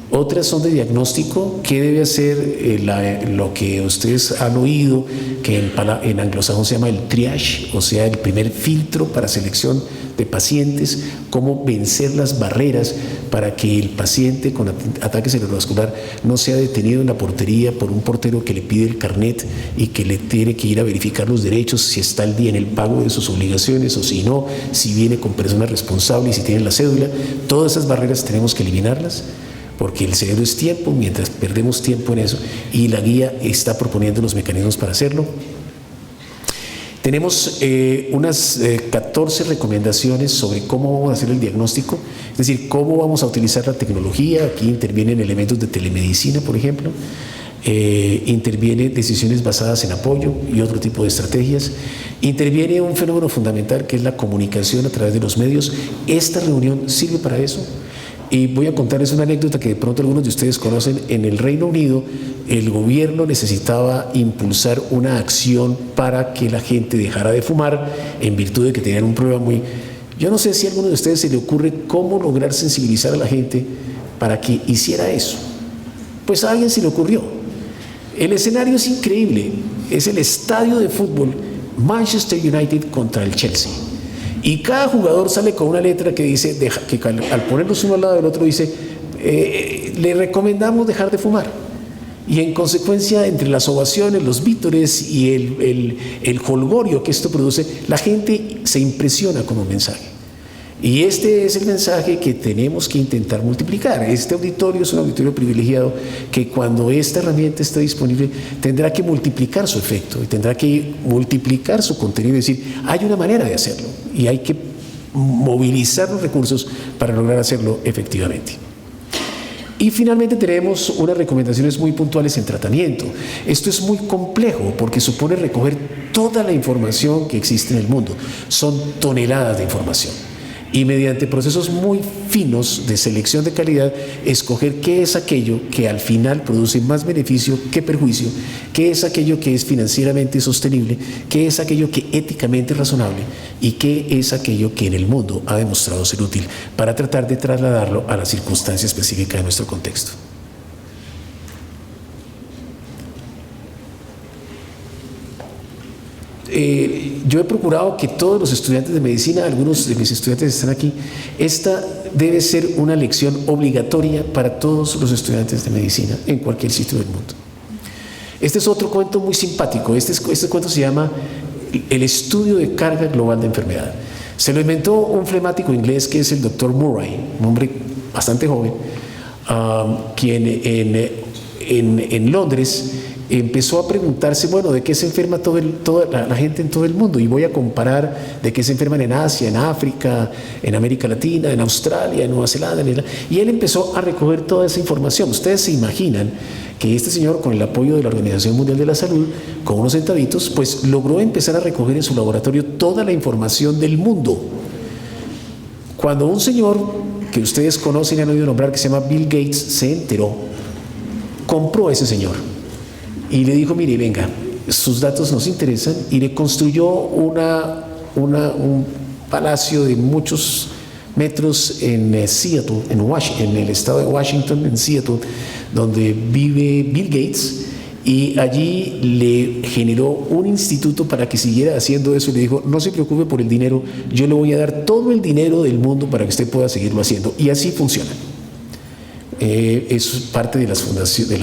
Otras son de diagnóstico. ¿Qué debe hacer lo que ustedes han oído, que en anglosajón se llama el triage, o sea, el primer filtro para selección de pacientes? ¿Cómo vencer las barreras para que el paciente con ataque cerebrovascular no sea detenido en la portería por un portero que le pide el carnet y que le tiene que ir a verificar los derechos, si está al día en el pago de sus obligaciones o si no, si viene con personas responsables y si tiene la cédula? Todas esas barreras tenemos que eliminarlas, porque el cerebro es tiempo, mientras perdemos tiempo en eso, y la guía está proponiendo los mecanismos para hacerlo. Tenemos unas 14 recomendaciones sobre cómo vamos a hacer el diagnóstico, es decir, cómo vamos a utilizar la tecnología. Aquí intervienen elementos de telemedicina, por ejemplo, intervienen decisiones basadas en apoyo y otro tipo de estrategias. Interviene un fenómeno fundamental que es la comunicación a través de los medios. Esta reunión sirve para eso. Y voy a contarles una anécdota que de pronto algunos de ustedes conocen. En el Reino Unido, el gobierno necesitaba impulsar una acción para que la gente dejara de fumar en virtud de que tenían un problema muy... Yo no sé si a alguno de ustedes se le ocurre cómo lograr sensibilizar a la gente para que hiciera eso. Pues a alguien se le ocurrió. El escenario es increíble. Es el estadio de fútbol Manchester United contra el Chelsea. Y cada jugador sale con una letra que dice, que al ponerlos uno al lado del otro dice, le recomendamos dejar de fumar. Y en consecuencia, entre las ovaciones, los vítores y el jolgorio que esto produce, la gente se impresiona con un mensaje. Y este es el mensaje que tenemos que intentar multiplicar. Este auditorio es un auditorio privilegiado que cuando esta herramienta esté disponible tendrá que multiplicar su efecto y tendrá que multiplicar su contenido y decir, hay una manera de hacerlo y hay que movilizar los recursos para lograr hacerlo efectivamente. Y finalmente tenemos unas recomendaciones muy puntuales en tratamiento. Esto es muy complejo porque supone recoger toda la información que existe en el mundo. Son toneladas de información. Y mediante procesos muy finos de selección de calidad, escoger qué es aquello que al final produce más beneficio que perjuicio, qué es aquello que es financieramente sostenible, qué es aquello que éticamente es razonable y qué es aquello que en el mundo ha demostrado ser útil para tratar de trasladarlo a la circunstancia específica de nuestro contexto. Yo he procurado que todos los estudiantes de medicina, algunos de mis estudiantes están aquí, esta debe ser una lección obligatoria para todos los estudiantes de medicina en cualquier sitio del mundo. Este es otro cuento muy simpático. Este cuento se llama El estudio de carga global de enfermedad. Se lo inventó un flemático inglés que es el Dr. Murray, un hombre bastante joven, quien en Londres empezó a preguntarse, bueno, ¿de qué se enferma toda la gente en todo el mundo? Y voy a comparar de qué se enferman en Asia, en África, en América Latina, en Australia, en Nueva Zelanda. Y él empezó a recoger toda esa información. Ustedes se imaginan que este señor, con el apoyo de la Organización Mundial de la Salud, con unos centavitos, pues logró empezar a recoger en su laboratorio toda la información del mundo. Cuando un señor que ustedes conocen y han oído nombrar, que se llama Bill Gates, se enteró, compró a ese señor y le dijo, mire, venga, sus datos nos interesan, y le construyó un palacio de muchos metros en Seattle, en el estado de Washington, en Seattle, donde vive Bill Gates, y allí le generó un instituto para que siguiera haciendo eso y le dijo, no se preocupe por el dinero, yo le voy a dar todo el dinero del mundo para que usted pueda seguirlo haciendo. Y así funciona. Es parte de las fundaciones,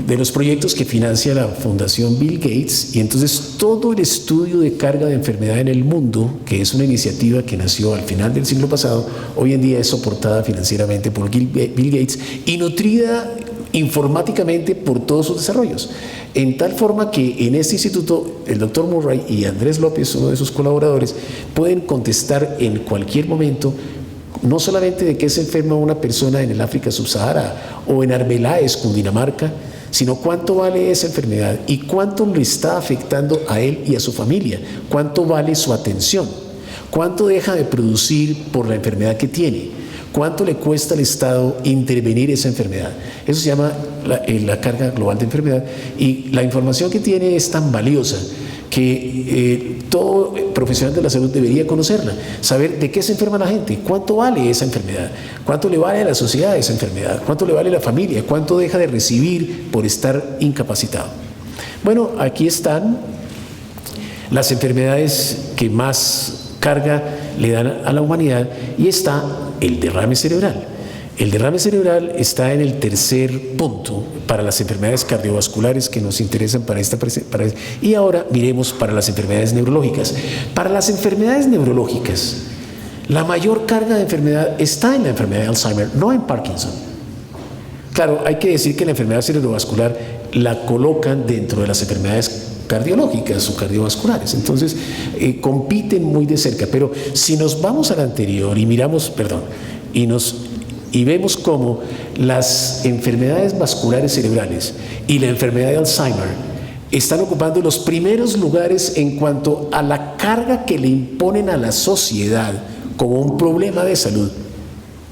de los proyectos que financia la Fundación Bill Gates, y entonces todo el estudio de carga de enfermedad en el mundo, que es una iniciativa que nació al final del siglo pasado, hoy en día es soportada financieramente por Bill Gates y nutrida informáticamente por todos sus desarrollos. En tal forma que en este instituto el doctor Murray y Andrés López, uno de sus colaboradores, pueden contestar en cualquier momento no solamente de qué se enferma una persona en el África subsahara o en Arbeláez, Cundinamarca, sino cuánto vale esa enfermedad y cuánto le está afectando a él y a su familia, cuánto vale su atención, cuánto deja de producir por la enfermedad que tiene, cuánto le cuesta al Estado intervenir esa enfermedad. Eso se llama la carga global de enfermedad, y la información que tiene es tan valiosa que todo profesional de la salud debería conocerla, saber de qué se enferma la gente, cuánto vale esa enfermedad, cuánto le vale a la sociedad esa enfermedad, cuánto le vale a la familia, cuánto deja de recibir por estar incapacitado. Bueno, aquí están las enfermedades que más carga le dan a la humanidad, y está el derrame cerebral. El derrame cerebral está en el tercer punto para las enfermedades cardiovasculares que nos interesan para esta presentación. Y ahora miremos para las enfermedades neurológicas. Para las enfermedades neurológicas, la mayor carga de enfermedad está en la enfermedad de Alzheimer, no en Parkinson. Claro, hay que decir que la enfermedad cerebrovascular la colocan dentro de las enfermedades cardiológicas o cardiovasculares, entonces compiten muy de cerca. Pero si nos vamos al anterior y miramos, y vemos cómo las enfermedades vasculares cerebrales y la enfermedad de Alzheimer están ocupando los primeros lugares en cuanto a la carga que le imponen a la sociedad como un problema de salud,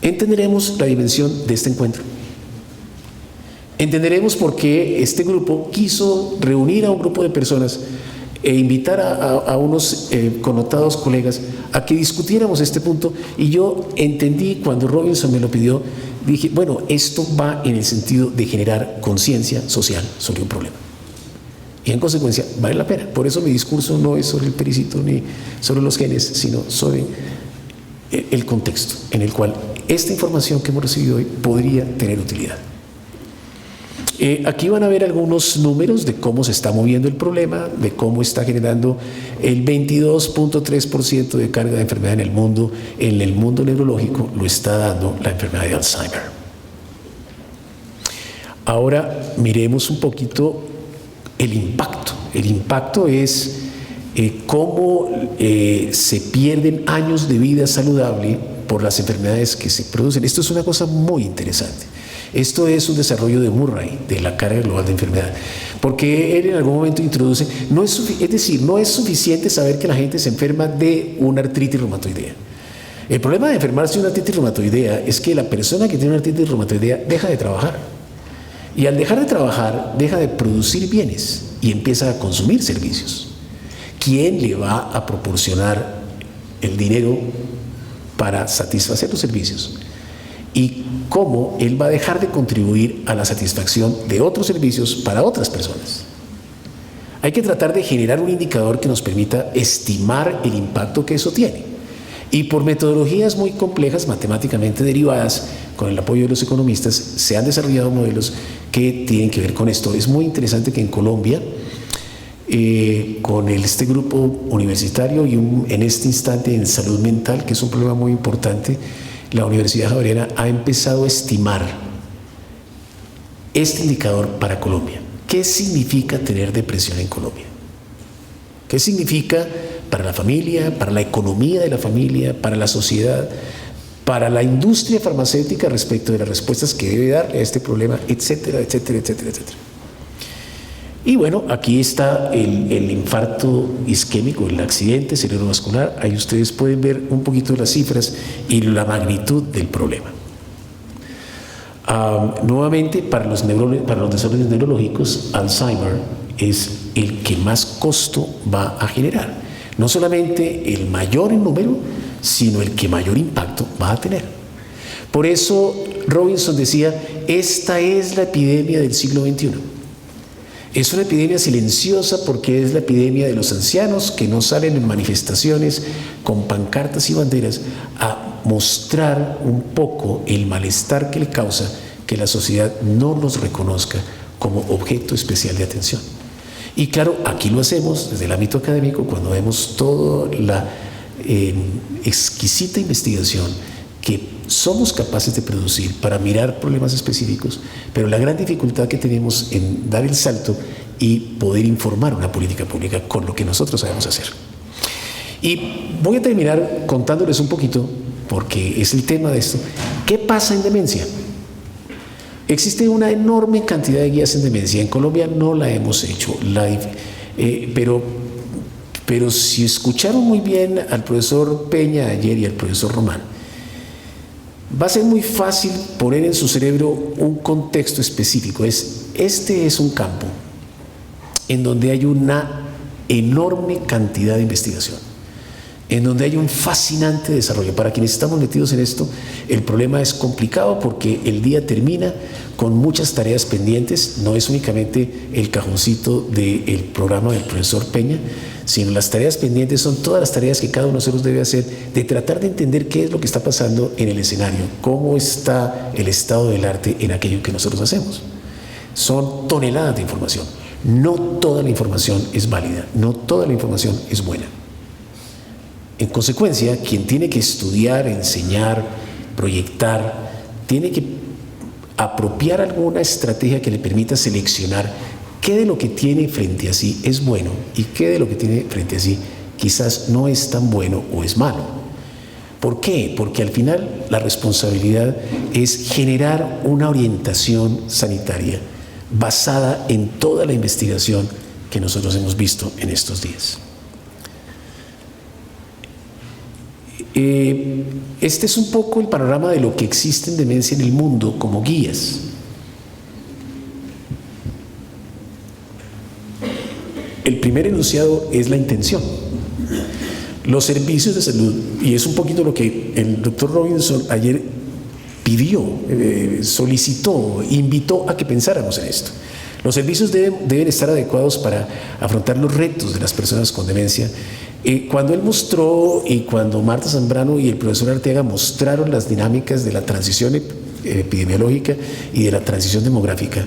entenderemos la dimensión de este encuentro. Entenderemos por qué este grupo quiso reunir a un grupo de personas e invitar a unos connotados colegas a que discutiéramos este punto. Y yo entendí, cuando Robinson me lo pidió, dije, bueno, esto va en el sentido de generar conciencia social sobre un problema. Y en consecuencia vale la pena. Por eso mi discurso no es sobre el pericito ni sobre los genes, sino sobre el contexto en el cual esta información que hemos recibido hoy podría tener utilidad. Aquí van a ver algunos números de cómo se está moviendo el problema, de cómo está generando el 22.3% de carga de enfermedad en el mundo neurológico, lo está dando la enfermedad de Alzheimer. Ahora miremos un poquito el impacto. El impacto es cómo se pierden años de vida saludable por las enfermedades que se producen. Esto es una cosa muy interesante. Esto es un desarrollo de Murray, de la carga global de enfermedad, porque él en algún momento introduce, no es suficiente saber que la gente se enferma de una artritis reumatoidea. El problema de enfermarse de una artritis reumatoidea es que la persona que tiene una artritis reumatoidea deja de trabajar. Y al dejar de trabajar, deja de producir bienes y empieza a consumir servicios. ¿Quién le va a proporcionar el dinero para satisfacer los servicios? Y cómo él va a dejar de contribuir a la satisfacción de otros servicios para otras personas. Hay que tratar de generar un indicador que nos permita estimar el impacto que eso tiene. Y por metodologías muy complejas, matemáticamente derivadas, con el apoyo de los economistas, se han desarrollado modelos que tienen que ver con esto. Es muy interesante que en Colombia, con este grupo universitario y en este instante en salud mental, que es un problema muy importante, la Universidad Javeriana ha empezado a estimar este indicador para Colombia. ¿Qué significa tener depresión en Colombia? ¿Qué significa para la familia, para la economía de la familia, para la sociedad, para la industria farmacéutica respecto de las respuestas que debe darle a este problema, etcétera, etcétera, etcétera, etcétera? Y bueno, aquí está el infarto isquémico, el accidente cerebrovascular. Ahí ustedes pueden ver un poquito las cifras y la magnitud del problema. Nuevamente, para los desórdenes neurológicos, Alzheimer es el que más costo va a generar. No solamente el mayor en número, sino el que mayor impacto va a tener. Por eso Robinson decía, esta es la epidemia del siglo XXI. Es una epidemia silenciosa porque es la epidemia de los ancianos que no salen en manifestaciones con pancartas y banderas a mostrar un poco el malestar que le causa que la sociedad no los reconozca como objeto especial de atención. Y claro, aquí lo hacemos desde el ámbito académico cuando vemos toda la exquisita investigación que somos capaces de producir para mirar problemas específicos, pero la gran dificultad que tenemos en dar el salto y poder informar una política pública con lo que nosotros sabemos hacer. Y voy a terminar contándoles un poquito, porque es el tema de esto, ¿qué pasa en demencia? Existe una enorme cantidad de guías en demencia. En Colombia no la hemos hecho, pero si escucharon muy bien al profesor Peña ayer y al profesor Román, va a ser muy fácil poner en su cerebro un contexto específico. Este es un campo en donde hay una enorme cantidad de investigación, en donde hay un fascinante desarrollo. Para quienes estamos metidos en esto, el problema es complicado porque el día termina con muchas tareas pendientes. No es únicamente el cajoncito del programa del profesor Peña, sino las tareas pendientes son todas las tareas que cada uno de nosotros debe hacer, de tratar de entender qué es lo que está pasando en el escenario, cómo está el estado del arte en aquello que nosotros hacemos. Son toneladas de información. No toda la información es válida, no toda la información es buena. En consecuencia, quien tiene que estudiar, enseñar, proyectar, tiene que apropiar alguna estrategia que le permita seleccionar qué de lo que tiene frente a sí es bueno y qué de lo que tiene frente a sí quizás no es tan bueno o es malo. ¿Por qué? Porque al final la responsabilidad es generar una orientación sanitaria basada en toda la investigación que nosotros hemos visto en estos días. Este es un poco el panorama de lo que existe en demencia en el mundo como guías. El primer enunciado es la intención. Los servicios de salud, y es un poquito lo que el doctor Robinson ayer pidió, solicitó, invitó a que pensáramos en esto. Los servicios deben estar adecuados para afrontar los retos de las personas con demencia. Cuando él mostró y cuando Marta Zambrano y el profesor Arteaga mostraron las dinámicas de la transición epidemiológica y de la transición demográfica,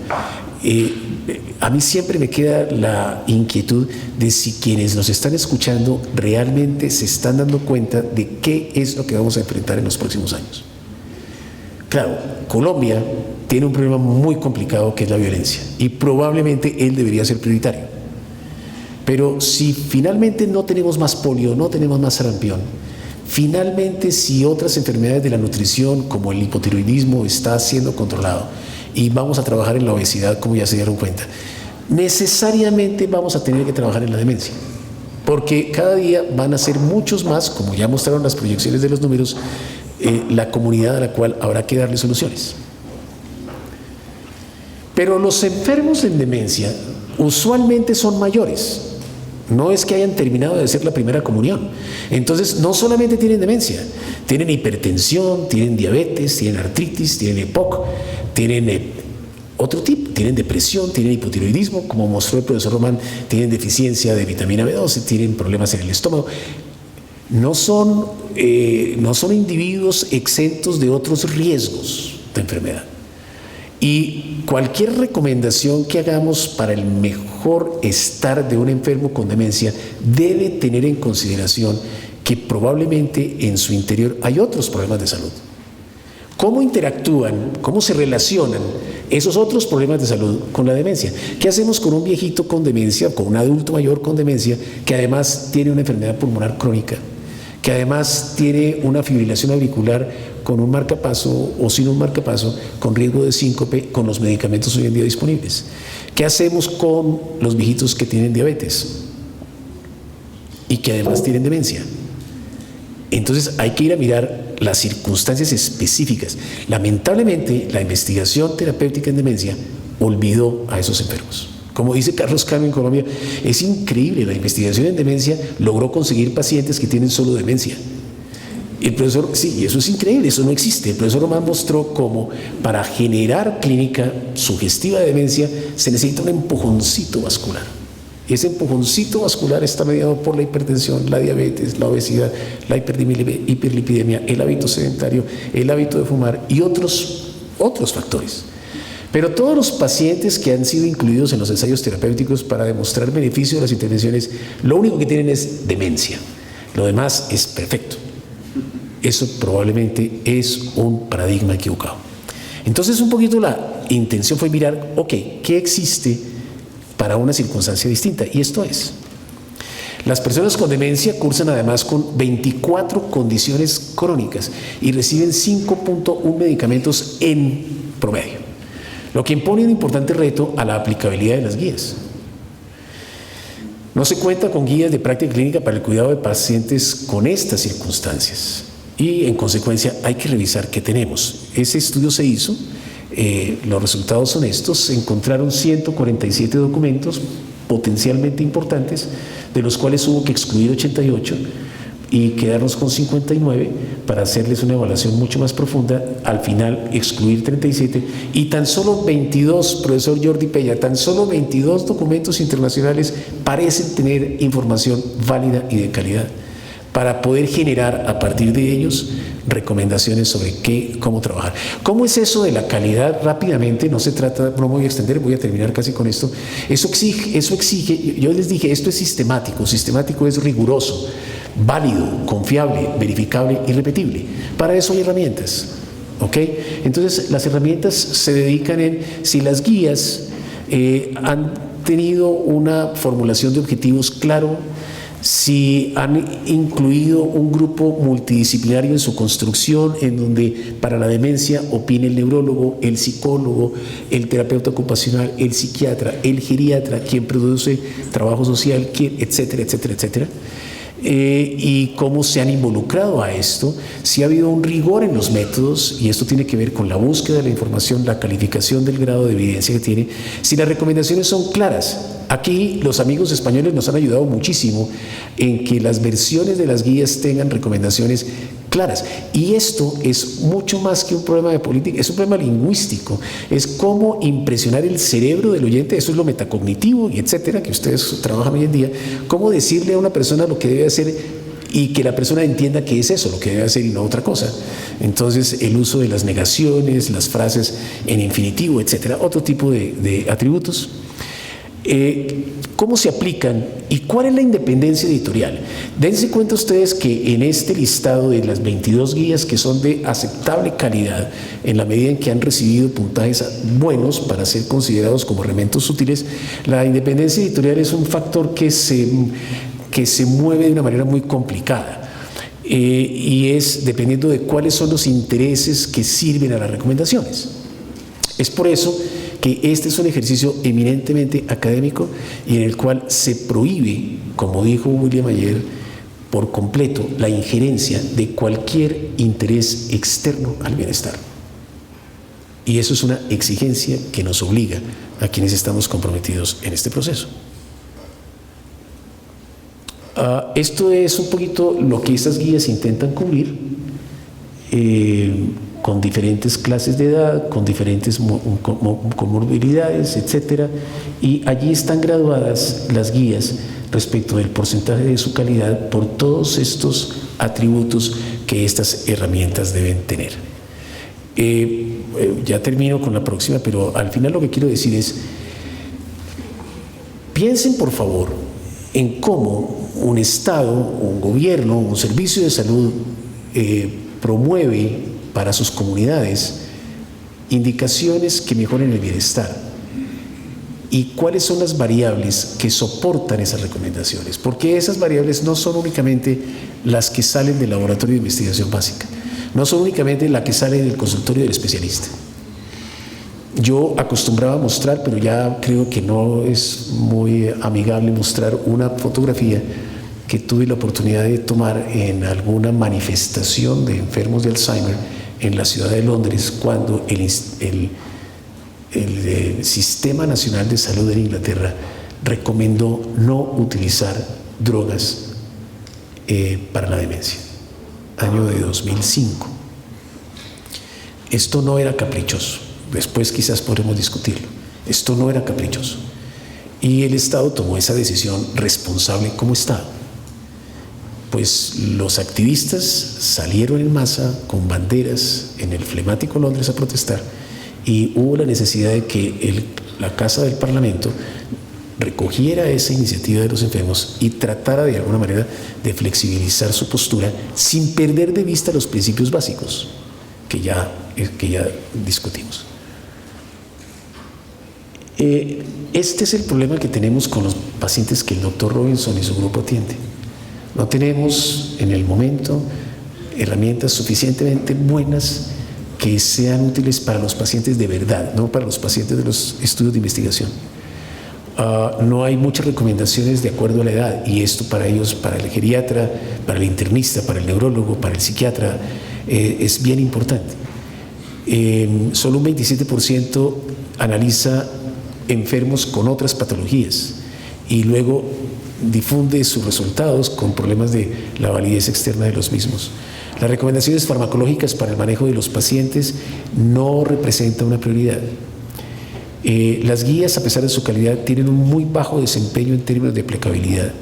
a mí siempre me queda la inquietud de si quienes nos están escuchando realmente se están dando cuenta de qué es lo que vamos a enfrentar en los próximos años. Claro, Colombia tiene un problema muy complicado que es la violencia y probablemente él debería ser prioritario. Pero si finalmente no tenemos más polio, no tenemos más sarampión, finalmente si otras enfermedades de la nutrición como el hipotiroidismo está siendo controlado y vamos a trabajar en la obesidad como ya se dieron cuenta, necesariamente vamos a tener que trabajar en la demencia. Porque cada día van a ser muchos más, como ya mostraron las proyecciones de los números, la comunidad a la cual habrá que darle soluciones. Pero los enfermos en demencia usualmente son mayores. No es que hayan terminado de hacer la primera comunión. Entonces, no solamente tienen demencia, tienen hipertensión, tienen diabetes, tienen artritis, tienen EPOC, tienen otro tipo, tienen depresión, tienen hipotiroidismo, como mostró el profesor Román, tienen deficiencia de vitamina B12, tienen problemas en el estómago. No son individuos exentos de otros riesgos de enfermedad. Y cualquier recomendación que hagamos para el mejor estar de un enfermo con demencia debe tener en consideración que probablemente en su interior hay otros problemas de salud. ¿Cómo interactúan, cómo se relacionan esos otros problemas de salud con la demencia? ¿Qué hacemos con un viejito con demencia, con un adulto mayor con demencia, que además tiene una enfermedad pulmonar crónica, que además tiene una fibrilación auricular con un marcapaso o sin un marcapaso, con riesgo de síncope, con los medicamentos hoy en día disponibles? ¿Qué hacemos con los viejitos que tienen diabetes y que además tienen demencia? Entonces hay que ir a mirar las circunstancias específicas. Lamentablemente, la investigación terapéutica en demencia olvidó a esos enfermos. Como dice Carlos Cano en Colombia, es increíble, la investigación en demencia logró conseguir pacientes que tienen solo demencia. El profesor, sí, eso es increíble, eso no existe. El profesor Román mostró cómo para generar clínica sugestiva de demencia se necesita un empujoncito vascular. Ese empujoncito vascular está mediado por la hipertensión, la diabetes, la obesidad, la hiperlipidemia, el hábito sedentario, el hábito de fumar y otros factores. Pero todos los pacientes que han sido incluidos en los ensayos terapéuticos para demostrar beneficio de las intervenciones, lo único que tienen es demencia. Lo demás es perfecto. Eso probablemente es un paradigma equivocado. Entonces, un poquito la intención fue mirar, ok, ¿qué existe para una circunstancia distinta? Y esto es, las personas con demencia cursan además con 24 condiciones crónicas y reciben 5.1 medicamentos en promedio, lo que impone un importante reto a la aplicabilidad de las guías. No se cuenta con guías de práctica clínica para el cuidado de pacientes con estas circunstancias y, en consecuencia, hay que revisar qué tenemos. Ese estudio se hizo, los resultados son estos: se encontraron 147 documentos potencialmente importantes, de los cuales hubo que excluir 88 y quedarnos con 59 para hacerles una evaluación mucho más profunda. Al final excluir 37 y tan solo 22, profesor Jordi Peña, tan solo 22 documentos internacionales parecen tener información válida y de calidad para poder generar a partir de ellos recomendaciones sobre cómo trabajar. ¿Cómo es eso de la calidad? Rápidamente, no se trata, no me voy a extender, voy a terminar casi con esto. Eso exige, yo les dije, esto es sistemático es riguroso, válido, confiable, verificable y repetible. Para eso hay herramientas, ¿ok? Entonces, las herramientas se dedican en si las guías han tenido una formulación de objetivos claro, si han incluido un grupo multidisciplinario en su construcción, en donde para la demencia opine el neurólogo, el psicólogo, el terapeuta ocupacional, el psiquiatra, el geriatra, quien produce trabajo social, etcétera, etcétera, etcétera. Y cómo se han involucrado a esto, si ha habido un rigor en los métodos, y esto tiene que ver con la búsqueda de la información, la calificación del grado de evidencia que tiene, si las recomendaciones son claras. Aquí los amigos españoles nos han ayudado muchísimo en que las versiones de las guías tengan recomendaciones claras. Y esto es mucho más que un problema de política, es un problema lingüístico, es cómo impresionar el cerebro del oyente, eso es lo metacognitivo y etcétera, que ustedes trabajan hoy en día, cómo decirle a una persona lo que debe hacer y que la persona entienda que es eso lo que debe hacer y no otra cosa. Entonces, el uso de las negaciones, las frases en infinitivo, etcétera, otro tipo de atributos. ¿Cómo se aplican y cuál es la independencia editorial? Dense cuenta ustedes que en este listado de las 22 guías que son de aceptable calidad, en la medida en que han recibido puntajes buenos para ser considerados como elementos útiles, la independencia editorial es un factor que se mueve de una manera muy complicada. Y es dependiendo de cuáles son los intereses que sirven a las recomendaciones. Es por eso que este es un ejercicio eminentemente académico y en el cual se prohíbe, como dijo William ayer, por completo la injerencia de cualquier interés externo al bienestar. Y eso es una exigencia que nos obliga a quienes estamos comprometidos en este proceso. Esto es un poquito lo que estas guías intentan cubrir, con diferentes clases de edad, con diferentes comorbilidades, etcétera, y allí están graduadas las guías respecto del porcentaje de su calidad por todos estos atributos que estas herramientas deben tener. Ya termino con la próxima, pero al final lo que quiero decir es, piensen por favor en cómo un Estado, un gobierno, un servicio de salud promueve para sus comunidades indicaciones que mejoren el bienestar y cuáles son las variables que soportan esas recomendaciones, porque esas variables no son únicamente las que salen del laboratorio de investigación básica, no son únicamente las que salen del consultorio del especialista. Yo acostumbraba a mostrar, pero ya creo que no es muy amigable mostrar una fotografía que tuve la oportunidad de tomar en alguna manifestación de enfermos de Alzheimer en la ciudad de Londres, cuando el Sistema Nacional de Salud en Inglaterra recomendó no utilizar drogas para la demencia, año de 2005. Esto no era caprichoso. Después quizás podremos discutirlo. Esto no era caprichoso. Y el Estado tomó esa decisión responsable como Estado. Pues los activistas salieron en masa con banderas en el flemático Londres a protestar y hubo la necesidad de que la Casa del Parlamento recogiera esa iniciativa de los enfermos y tratara de alguna manera de flexibilizar su postura sin perder de vista los principios básicos que ya discutimos. Este es el problema que tenemos con los pacientes que el doctor Robinson y su grupo atiende. No tenemos en el momento herramientas suficientemente buenas que sean útiles para los pacientes de verdad, no para los pacientes de los estudios de investigación. No hay muchas recomendaciones de acuerdo a la edad y esto para ellos, para el geriatra, para el internista, para el neurólogo, para el psiquiatra, es bien importante. Solo un 27% analiza enfermos con otras patologías y luego difunde sus resultados con problemas de la validez externa de los mismos. Las recomendaciones farmacológicas para el manejo de los pacientes no representan una prioridad. Las guías, a pesar de su calidad, tienen un muy bajo desempeño en términos de aplicabilidad.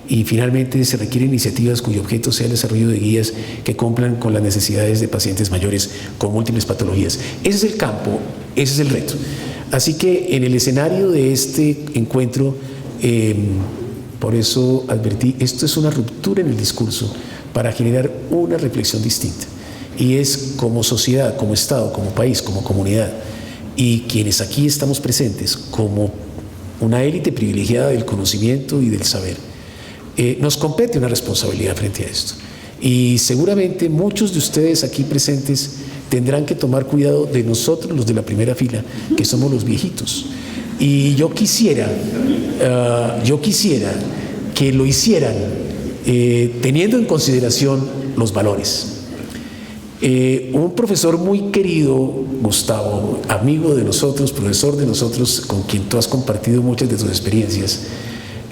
Y finalmente se requieren iniciativas cuyo objeto sea el desarrollo de guías que cumplan con las necesidades de pacientes mayores con múltiples patologías. Ese es el campo, ese es el reto. Así que en el escenario de este encuentro, por eso advertí, esto es una ruptura en el discurso para generar una reflexión distinta. Y es como sociedad, como Estado, como país, como comunidad, y quienes aquí estamos presentes como una élite privilegiada del conocimiento y del saber, nos compete una responsabilidad frente a esto. Y seguramente muchos de ustedes aquí presentes tendrán que tomar cuidado de nosotros, los de la primera fila, que somos los viejitos. Y yo quisiera que lo hicieran teniendo en consideración los valores. Un profesor muy querido, Gustavo, amigo de nosotros, profesor de nosotros, con quien tú has compartido muchas de tus experiencias,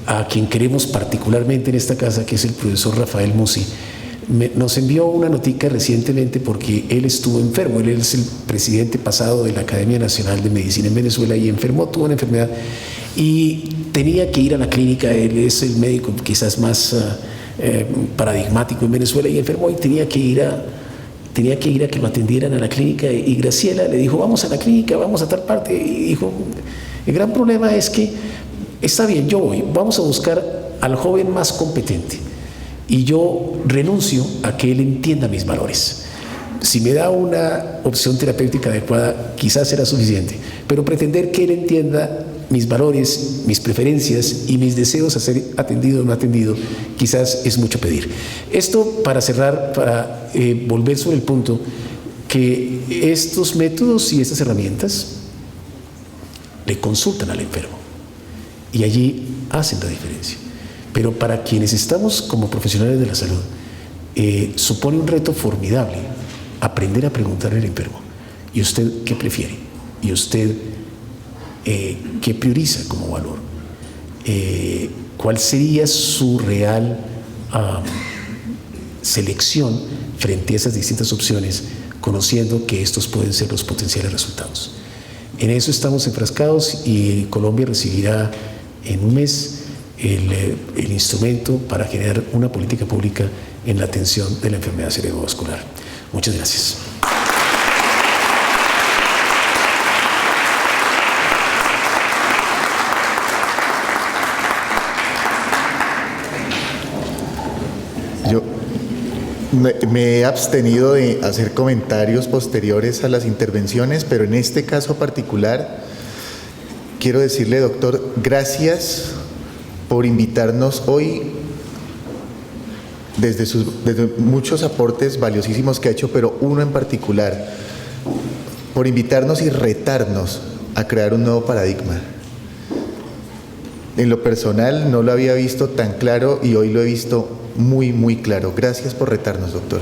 a quien queremos particularmente en esta casa, que es el profesor Rafael Musi, nos envió una notica recientemente porque él estuvo enfermo. Él es el presidente pasado de la Academia Nacional de Medicina en Venezuela y enfermó, tuvo una enfermedad y tenía que ir a la clínica. Él es el médico quizás más paradigmático en Venezuela y enfermó y tenía que ir a que lo atendieran a la clínica. Y Graciela le dijo, vamos a la clínica, vamos a tal parte. Y dijo, el gran problema es que, está bien, yo voy, vamos a buscar al joven más competente y yo renuncio a que él entienda mis valores. Si me da una opción terapéutica adecuada, quizás será suficiente, pero pretender que él entienda mis valores, mis preferencias y mis deseos a ser atendido o no atendido, quizás es mucho pedir. Esto para cerrar, para volver sobre el punto, que estos métodos y estas herramientas le consultan al enfermo y allí hacen la diferencia. Pero para quienes estamos como profesionales de la salud, supone un reto formidable aprender a preguntarle al enfermo, ¿y usted qué prefiere? ¿Y usted qué prioriza como valor? ¿Cuál sería su real selección frente a esas distintas opciones, conociendo que estos pueden ser los potenciales resultados? En eso estamos enfrascados y Colombia recibirá en un mes el instrumento para generar una política pública en la atención de la enfermedad cerebrovascular. Muchas gracias. Yo me he abstenido de hacer comentarios posteriores a las intervenciones, pero en este caso particular quiero decirle, doctor, gracias por invitarnos hoy, desde muchos aportes valiosísimos que ha hecho, pero uno en particular, por invitarnos y retarnos a crear un nuevo paradigma. En lo personal no lo había visto tan claro y hoy lo he visto muy, muy claro. Gracias por retarnos, doctor.